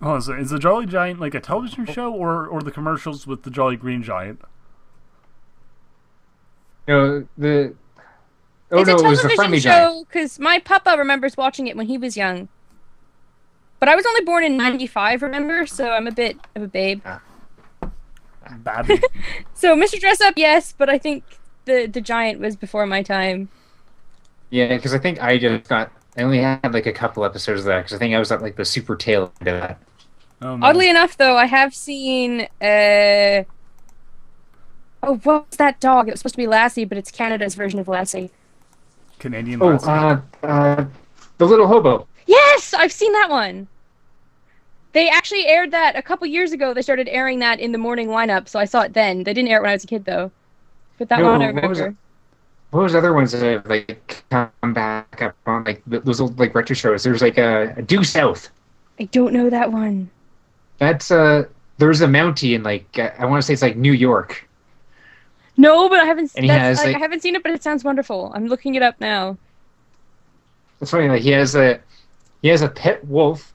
Hold on, so is the Jolly Giant like a television show, or the commercials with the Jolly Green Giant? No, it was a Friendly show, because my papa remembers watching it when he was young. But I was only born in 95, remember? So I'm a bit of a babe. Bad. So Mr. Dress Up, yes, but I think the Giant was before my time. Yeah, because I think I only had like a couple episodes of that, because I think I was at like the super tail end of that. Oh, no. Oddly enough, though, I have seen... Oh, what was that dog? It was supposed to be Lassie, but it's Canada's version of Lassie. Canadian Lassie. The Little Hobo. Yes! I've seen that one! They actually aired that a couple years ago. They started airing that in the morning lineup, so I saw it then. They didn't air it when I was a kid, though. But that one I remember. What was other ones that like come back up on like those old like retro shows? There's like a Due South. I don't know that one. That's there's a Mountie in like I want to say it's like New York. No, but I haven't. And he has, I like- haven't seen it, but it sounds wonderful. I'm looking it up now. It's funny, like he has a pet wolf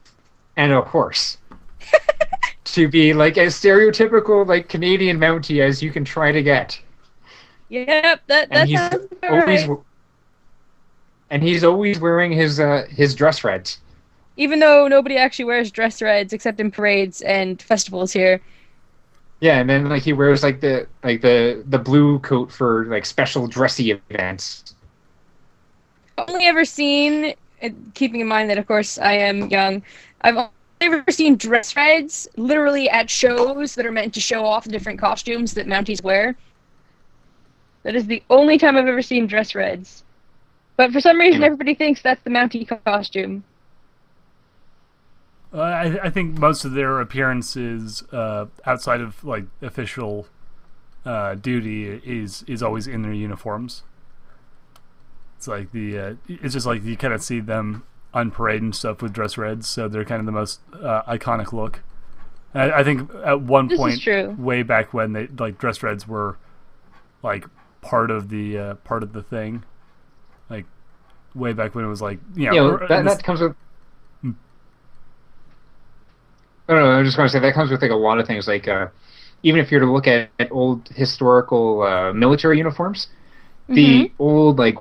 and a horse. To be like as stereotypical like Canadian Mountie as you can try to get. Yep, that And he's sounds about always right. and he's always wearing his dress reds. Even though nobody actually wears dress reds except in parades and festivals here. Yeah, and then like he wears like the blue coat for like special dressy events. Only ever seen, keeping in mind that of course I am young, I've only ever seen dress reds literally at shows that are meant to show off the different costumes that Mounties wear. That is the only time I've ever seen dress reds. But for some reason everybody thinks that's the Mountie costume. I think most of their appearances outside of like official duty is always in their uniforms. It's like it's just like you kind of see them on parade and stuff with dress reds, so they're kind of the most iconic look. I think at one This is point, true. way back when they like dress reds were like part of the thing, like way back when it was like That comes with. I don't know. I'm just going to say that comes with like a lot of things. Like even if you're to look at old historical military uniforms, the old like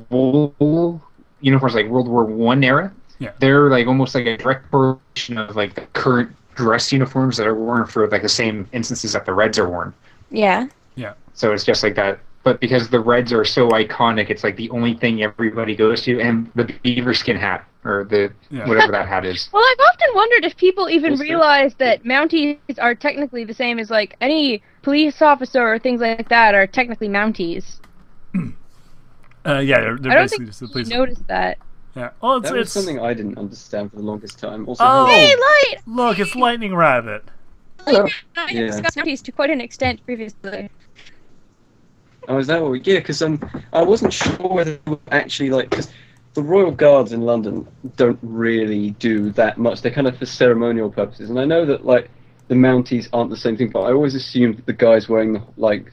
wool uniforms, like World War I era, they're like almost like a direct correlation of like the current dress uniforms that are worn for like the same instances that the Reds are worn. Yeah. Yeah. So it's just like that. But because the Reds are so iconic, it's like the only thing everybody goes to, and the beaver skin hat or whatever that hat is. Well, I've often wondered if people even realize that Mounties are technically the same as like any police officer or things like that are technically Mounties. Yeah, they're I don't basically think just the you police. noticed that. Yeah. Well, That was it's something I didn't understand for the longest time. Also, Oh! Hey, Light! Look, it's Lightning Rabbit. Hello. I Yeah. discussed Mounties to quite an extent previously. oh, is that what we? Yeah, because I wasn't sure whether they were actually like because the Royal Guards in London don't really do that much. They're kind of for ceremonial purposes, and I know that like the Mounties aren't the same thing. But I always assumed that the guys wearing the like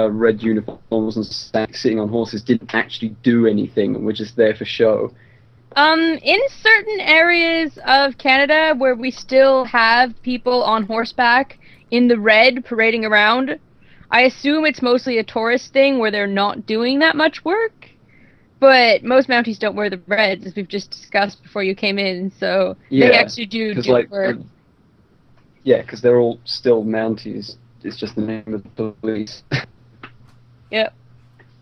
red uniforms and sitting on horses didn't actually do anything and were just there for show. In certain areas of Canada where we still have people on horseback in the red parading around, I assume it's mostly a tourist thing where they're not doing that much work. But most Mounties don't wear the reds, as we've just discussed before you came in, so they actually do like work. yeah, because they're all still Mounties. It's just the name of the police. Yep.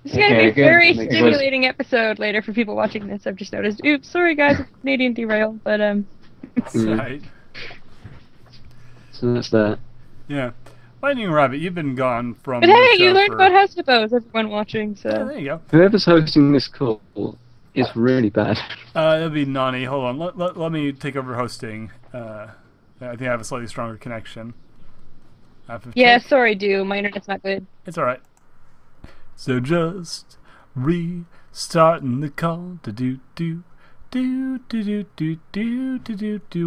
This is going to be Okay, a good. very Makes stimulating episode later for people watching this. I've just noticed. Oops, sorry guys, Canadian derail, but Right. So that's that. Yeah. Lightning Rabbit, you've been gone from. But the hey, show you learned for- about house hippos, everyone watching, Yeah, so. there you go. Whoever's hosting this call is really bad. That'd be Nani. Hold on. Let me take over hosting. I think I have a slightly stronger connection. Yeah, sorry, dude, my internet's not good. It's alright. So just restarting the call. Do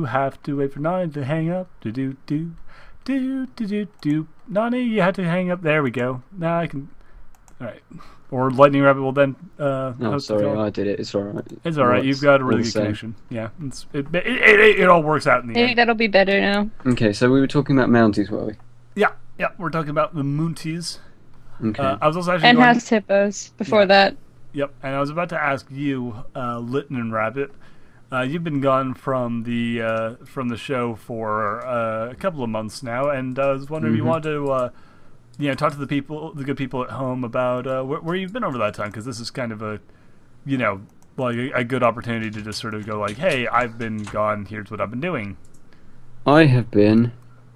have to wait for Nani to hang up. Nani, you had to hang up. There we go. Now I can. Alright. Or Lightning Rabbit will then Oh, host the sorry, call. I did it. It's alright. It's alright. You've got a really good connection. Yeah, it all works out in the Maybe end. that'll be better now. Okay, so we were talking about Mounties, were we? Yeah, we're talking about the Mounties. Okay. I was also actually And going, house hippos before Yeah. that. Yep, and I was about to ask you, Litton and Rabbit. You've been gone from the show for a couple of months now, and I was wondering if you wanted to, talk to the good people at home about where you've been over that time, because this is kind of a good opportunity to just sort of go like, hey, I've been gone. Here's what I've been doing. I have been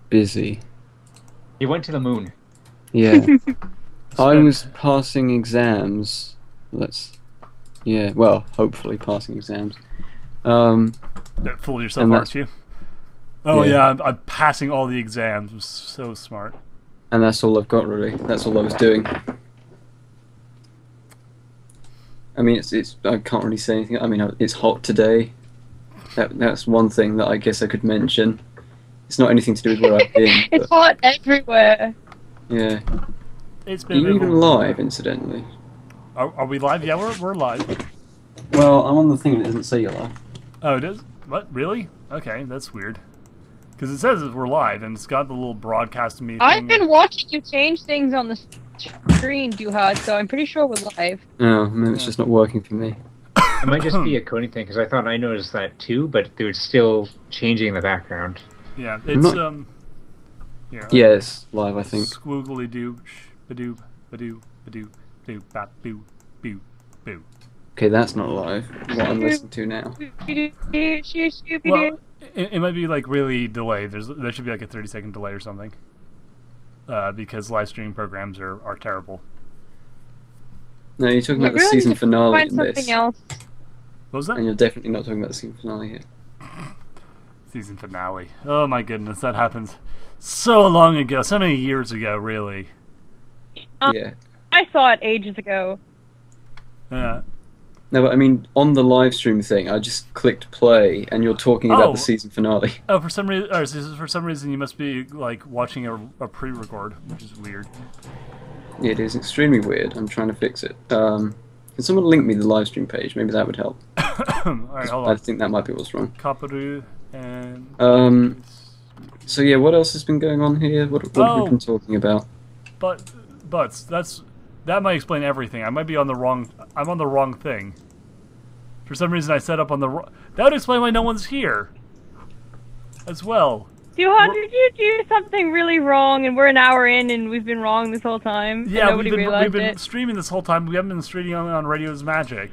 busy. He went to the moon. Yeah. I was passing exams. Hopefully passing exams. Don't fool yourself, and aren't you? Oh Yeah. yeah, I'm passing all the exams. I'm so smart. And that's all I've got, really. That's all I was doing. I mean, it's I can't really say anything. I mean, it's hot today. That's one thing that I guess I could mention. It's not anything to do with where I've been. It's But, hot everywhere. yeah. It's Are been. you even live, incidentally? Are we live? Yeah, we're live. Well, I'm on the thing that doesn't say you're live. Oh, it is? What? Really? Okay, that's weird. Because it says we're live, and it's got the little broadcast me thing. I've been watching you change things on the screen, Duhad, so I'm pretty sure we're live. Oh, maybe it's just not working for me. It might just be a coding thing because I thought I noticed that too, but they were still changing the background. Yeah, it's yeah. Yeah, it's live, I think. Squiggly doo, badoo, badoo, badoo, doo, bap, boo, boo, boo. Okay, that's not live. What I'm listening to now. Well, it might be like really delayed. There should be like a 30-second delay or something. Because live streaming programs are terrible. No, you're talking We about the really season need to finale find in something this. else. What was that? And you're definitely not talking about the season finale here. Season finale. Oh my goodness, that happens so long ago, so many years ago, really. Yeah. I saw it ages ago. Yeah. No, but I mean, on the live stream thing, I just clicked play, and you're talking about the season finale. Oh, for some reason, you must be like watching a pre-record, which is weird. Yeah, it is extremely weird. I'm trying to fix it. Can someone link me the live stream page? Maybe that would help. All right, hold I on. think that might be what's wrong. Kaparu and. So yeah, what else has been going on here? What have we been talking about? But that might explain everything. I might be on the wrong. I'm on the wrong thing. For some reason, I set up on the. That would explain why no one's here. As well. Duhad, did you do something really wrong and we're an hour in and we've been wrong this whole time? Yeah, and we've realized been it? streaming this whole time. We haven't been streaming on Radio's Magic.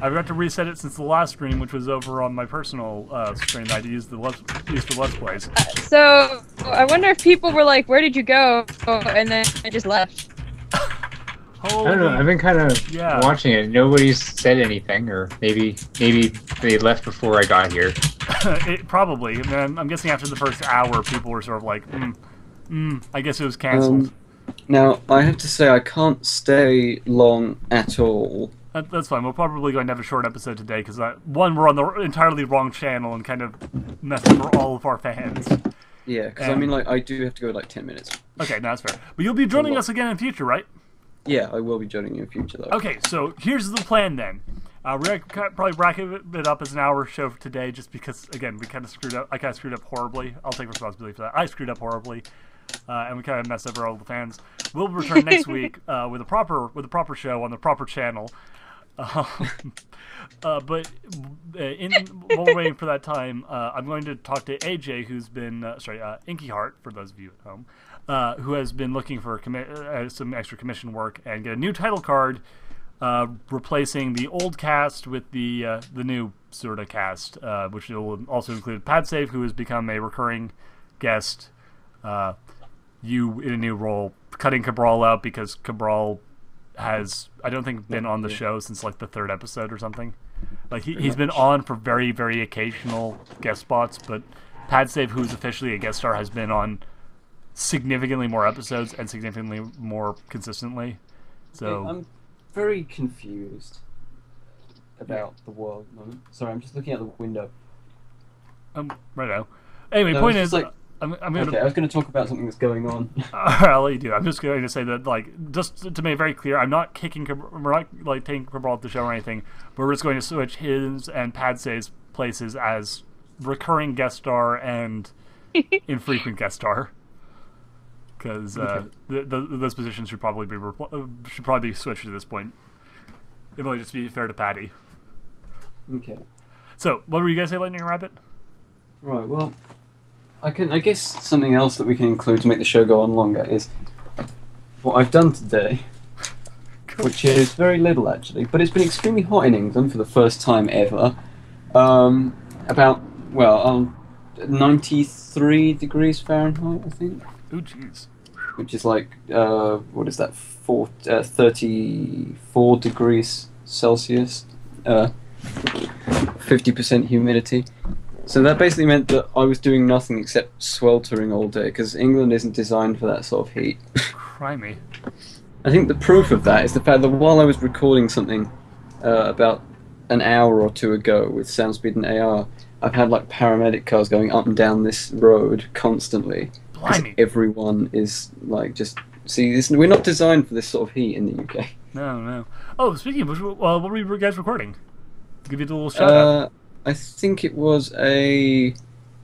I forgot to reset it since the last stream, which was over on my personal stream that I used for Let's Plays. So, I wonder if people were like, where did you go? And then I just left. I don't know. I've been kind of watching it. Nobody's said anything, or maybe they left before I got here. Probably. I mean, I'm guessing after the first hour, people were sort of like, I guess it was cancelled. Now, I have to say, I can't stay long at all. That's fine. We're probably going to have a short episode today because, one, we're on the entirely wrong channel and kind of messed up for all of our fans. Yeah, because I mean, like, I do have to go like 10 minutes. Okay, no, that's fair. But you'll be joining us again in future, right? Yeah, I will be joining you in future, though. Okay, so here's the plan then. We're going to probably rack it up as an hour show for today just because, again, we kind of screwed up. I kind of screwed up horribly. I'll take responsibility for that. I screwed up horribly. And we kind of messed up all the fans. We'll return next week with a proper show on the proper channel. But while we're waiting for that time, I'm going to talk to AJ, who's been Inky Heart for those of you at home, who has been looking for some extra commission work and get a new title card, replacing the old cast with the new sort of cast, which will also include Padsave, who has become a recurring guest. You in a new role, cutting Cabral out because Cabral has, I don't think, been on the show since like the 3rd episode or something. Like he's been on for very, very occasional guest spots, but Padsave, who's officially a guest star, has been on significantly more episodes and significantly more consistently. So I'm very confused about the world at the moment. Sorry, I'm just looking out the window. Right now. Anyway, No, point it's is, just like- Okay, I was going to talk about something that's going on. I'll let you do. I'm just going to say that, like, just to make it very clear, I'm not we're not like taking Cabral off the show or anything. But we're just going to switch his and Padse's places as recurring guest star and infrequent guest star, because those positions should probably be switched at this point. It might just be fair to Paddy. Okay. So, what were you guys saying, Lightning Rabbit? Right. Well, I guess something else that we can include to make the show go on longer is what I've done today, which is very little actually, but it's been extremely hot in England for the first time ever. About 93 degrees Fahrenheit, I think. Oh, jeez. Which is like what is that? 34 degrees Celsius. 50% humidity. So that basically meant that I was doing nothing except sweltering all day, because England isn't designed for that sort of heat. Crimey. I think the proof of that is the fact that while I was recording something about an hour or two ago with sound speed and AR, I've had like paramedic cars going up and down this road constantly. Blimey. Everyone is like just we're not designed for this sort of heat in the UK. No. Oh, speaking of which, what were you guys recording? Give you the little shout out. I think it was a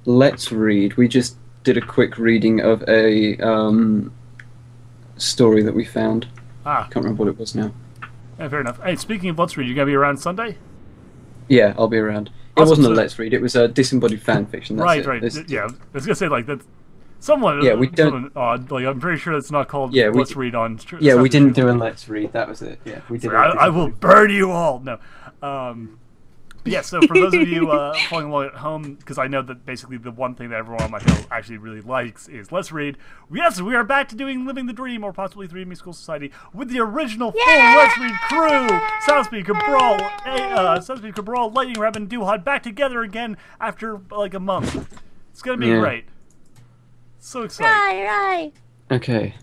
Let's Read. We just did a quick reading of a story that we found. Can't remember what it was now. Yeah, fair enough. Hey, speaking of Let's Read, you gonna be around Sunday? Yeah, I'll be around. Awesome, it wasn't so a Let's Read. It was a disembodied fan fiction. That's right. it. Yeah, I was gonna say like that's somewhat Yeah, we don't. odd. Like I'm pretty sure it's not called Yeah, Let's Read on. Yeah, we didn't do a Let's Read. That was it. Yeah, we did. I will burn you all. No. Yeah, so for those of you following along at home, because I know that basically the one thing that everyone on my show actually really likes is Let's Read. Yes, we are back to doing Living the Dream, or possibly 3 School Society, with the original full Let's Read crew! Soundspeed, Cabral, Lightning Rabbit, and Duhad back together again after like a month. It's gonna be great. So excited. Right. Okay.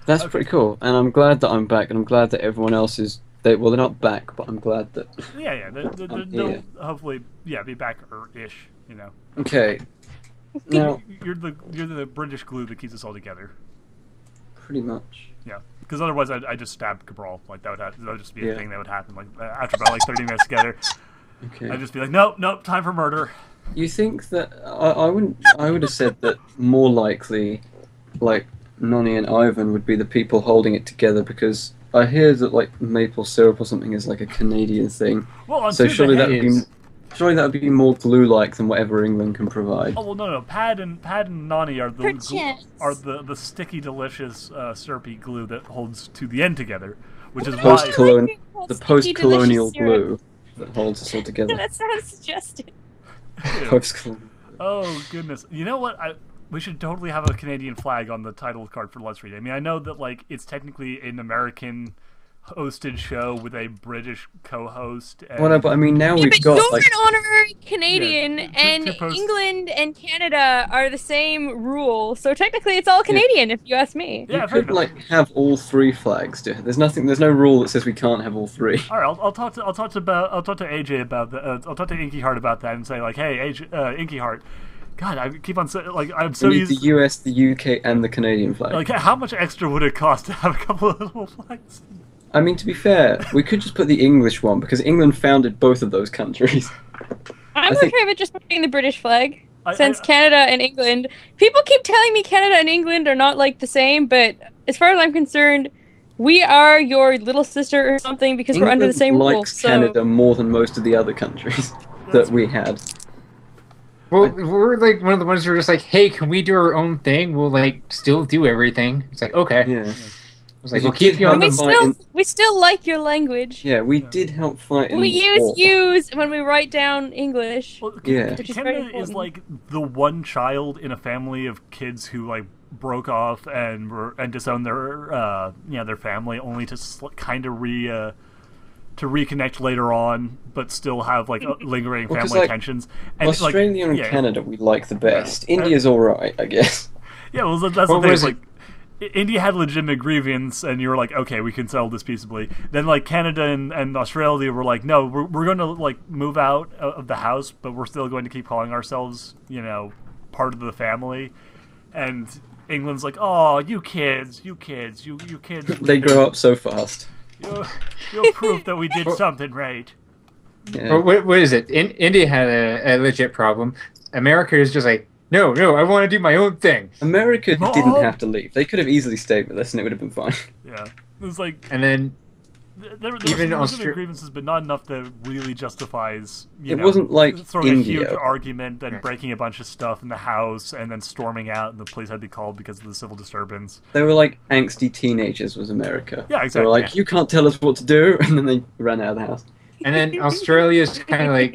That's pretty cool, and I'm glad that I'm back, and I'm glad that everyone else is. They're not back, but I'm glad that. Yeah. They'll hopefully, be back-ish, you know. Okay. Now You're the British glue that keeps us all together. pretty much. Yeah, because otherwise I just stab Cabral. Like that would just be a thing that would happen. Like after about 30 minutes together, Okay. I'd just be like, nope, time for murder. You think that I wouldn't? I would have said that more likely, like Nonny and Ivan would be the people holding it together, because I hear that like maple syrup or something is like a Canadian thing. Well, so surely that would be more glue-like than whatever England can provide. Oh well, no. Pad and Nani are the sticky, delicious, syrupy glue that holds to the end together, which is why the post-colonial glue that holds us all together. That sounds suggestive. Post-colonial. Oh goodness! You know what? We should totally have a Canadian flag on the title card for Let's Read. I mean, I know that like it's technically an American hosted show with a British co-host. Well, no, but I mean, now we've got you're like an honorary Canadian, and England and Canada are the same rule, so technically it's all Canadian, if you ask me. Yeah, you could like have all three flags. There's no rule that says we can't have all three. All right, I'll talk to AJ about that. I'll talk to Inky Heart about that and say like, hey, AJ, Inky Heart. God, I keep on saying like I'm so used. The US, the UK, and the Canadian flag. Like, how much extra would it cost to have a couple of little flags? I mean, to be fair, we could just put the English one, because England founded both of those countries. I'm okay with just putting the British flag, since Canada and England. People keep telling me Canada and England are not like the same, but as far as I'm concerned, we are your little sister or something because we're under the same rules. England likes Canada more than most of the other countries that we had. Well, we're like one of the ones who are just like, hey, can we do our own thing? We'll like still do everything. It's like, okay. Yeah. It's like, we'll keep you on the fight. We still like your language. Yeah, we did help fight in We use when we write down English. Well, yeah. Canada is like the one child in a family of kids who like broke off and disowned their family, only to kind of reconnect later on, but still have like lingering family tensions. And Australia and Canada we like the best. India's alright, I guess. Yeah, well that's the thing. It's like India had legitimate grievance, and you were like, okay, we can settle this peaceably. Then like Canada and Australia were like, no, we're going to like move out of the house, but we're still going to keep calling ourselves, part of the family. And England's like, oh, you kids. They grow up so fast. You're proof that we did something right. Yeah. Well, what is it? India had a legit problem. America is just like, no, I want to do my own thing. America didn't have to leave. They could have easily stayed with us and it would have been fine. Yeah. It was like... And then... There even grievances, but not enough that really justifies, wasn't like throwing India. a huge argument and breaking a bunch of stuff in the house and then storming out and the police had to be called because of the civil disturbance. They were like angsty teenagers was America. Yeah, exactly. They were like, you can't tell us what to do, and then they ran out of the house. And then Australia's kind of like,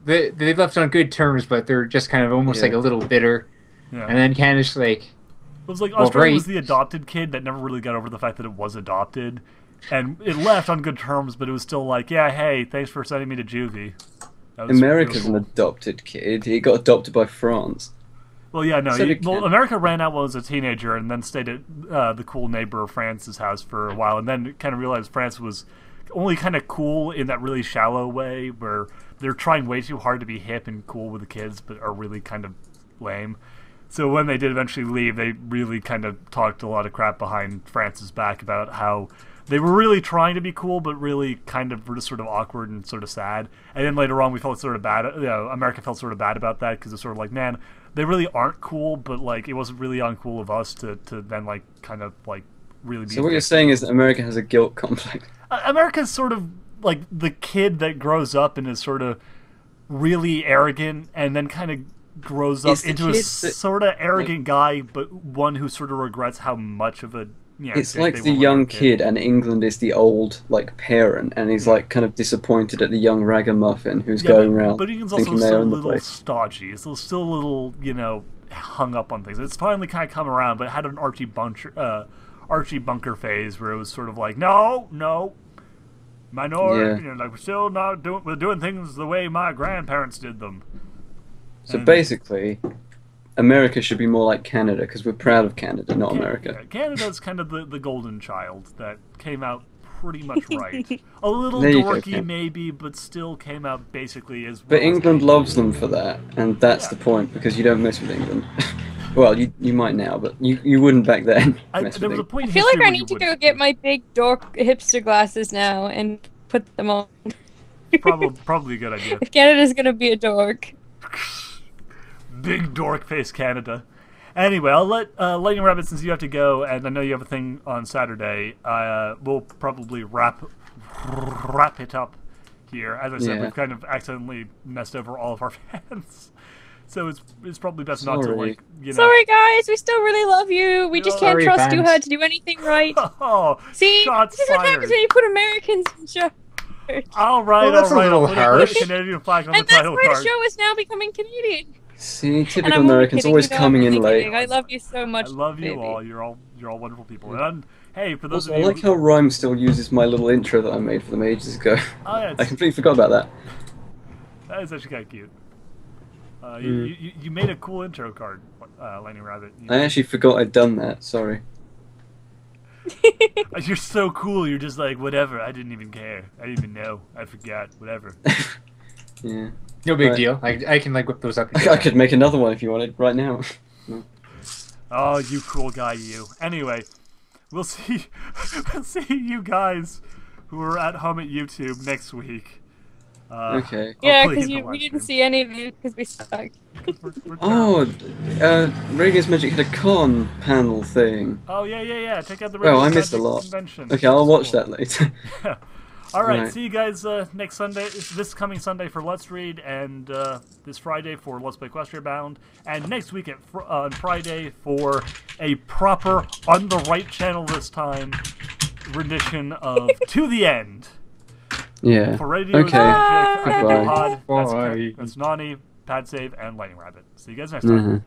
they left on good terms, but they're just kind of almost like a little bitter. Yeah. And then Canada's like... It was like Australia was the adopted kid that never really got over the fact that it was adopted. And it left on good terms, but it was still like, yeah, hey, thanks for sending me to juvie. America's an adopted kid. He got adopted by France. Well, yeah, no. America ran out when he was a teenager and then stayed at the cool neighbor of France's house for a while, and then kind of realized France was only kind of cool in that really shallow way where they're trying way too hard to be hip and cool with the kids, but are really kind of lame. So when they did eventually leave, they really kind of talked a lot of crap behind France's back about how they were really trying to be cool, but really kind of were just sort of awkward and sort of sad. And then later on, we felt sort of bad. America felt sort of bad about that because it's sort of like, man, they really aren't cool, but like it wasn't really uncool of us to then like kind of like really be. So what you're saying is that America has a guilt complex. America's sort of like the kid that grows up and is sort of really arrogant, and then kind of grows up into a sort of arrogant guy, but one who sort of regrets how much of a it's like the young kid, and England is the old like parent, and he's like kind of disappointed at the young ragamuffin who's going around. But England's also still a little stodgy. It's still a little, hung up on things. It's finally kind of come around, but it had an Archie Bunker phase where it was sort of like, no, minority, like we're still not doing things the way my grandparents did them. So basically, America should be more like Canada, because we're proud of Canada, not America. Yeah, Canada's kind of the golden child that came out pretty much right. A little dorky maybe, but still came out basically as well. But England loves them for that, and that's the point, because you don't mess with England. Well, you might now, but you wouldn't back then. There was a point I feel like I need to go get my big dork hipster glasses now and put them on. Probably a good idea. If Canada's gonna be a dork. Big dork face Canada. Anyway, I'll let Lightning Rabbit, since you have to go, and I know you have a thing on Saturday, we'll probably wrap it up here. As I said, we've kind of accidentally messed over all of our fans. So it's probably best not to, like, Sorry, guys, we still really love you. We just can't trust Duhad to do anything right. Oh, see, shots this is what happens when you put Americans in show. All right, that's a little harsh. Canadian flag on and the title that's why card. the show is now becoming Canadian. See, typical Americans always coming in late. I love you so much. I love you baby. all. You're all wonderful people. And hey, for those Also, of you, I like how Rhyme still uses my little intro that I made for them ages ago. Oh, yeah, I completely forgot about that. That is actually kind of cute. You made a cool intro card, Lightning Rabbit. I actually forgot I'd done that. Sorry. You're so cool. You're just like, whatever. I didn't even care. I didn't even know. I forgot. Whatever. Yeah. No big deal. I can like whip those up. I could make another one if you wanted right now. Oh, you cool guy, you. Anyway, we'll see you guys who are at home at YouTube next week. Okay. Yeah, because we didn't see any of you because we suck. Radius Magic had a con panel thing. Oh yeah. Check out the Well, I Radius missed a Magic lot. convention. Okay, I'll watch that later. All right, see you guys next Sunday. This coming Sunday for Let's Read, and this Friday for Let's Play Equestria Bound, and next week on Friday for a proper, on the right channel this time, rendition of To the End. Yeah. For Radio Okay. Magic, Goodbye. Duhad, that's Nani, Pad Save, and Lightning Rabbit. See you guys next time.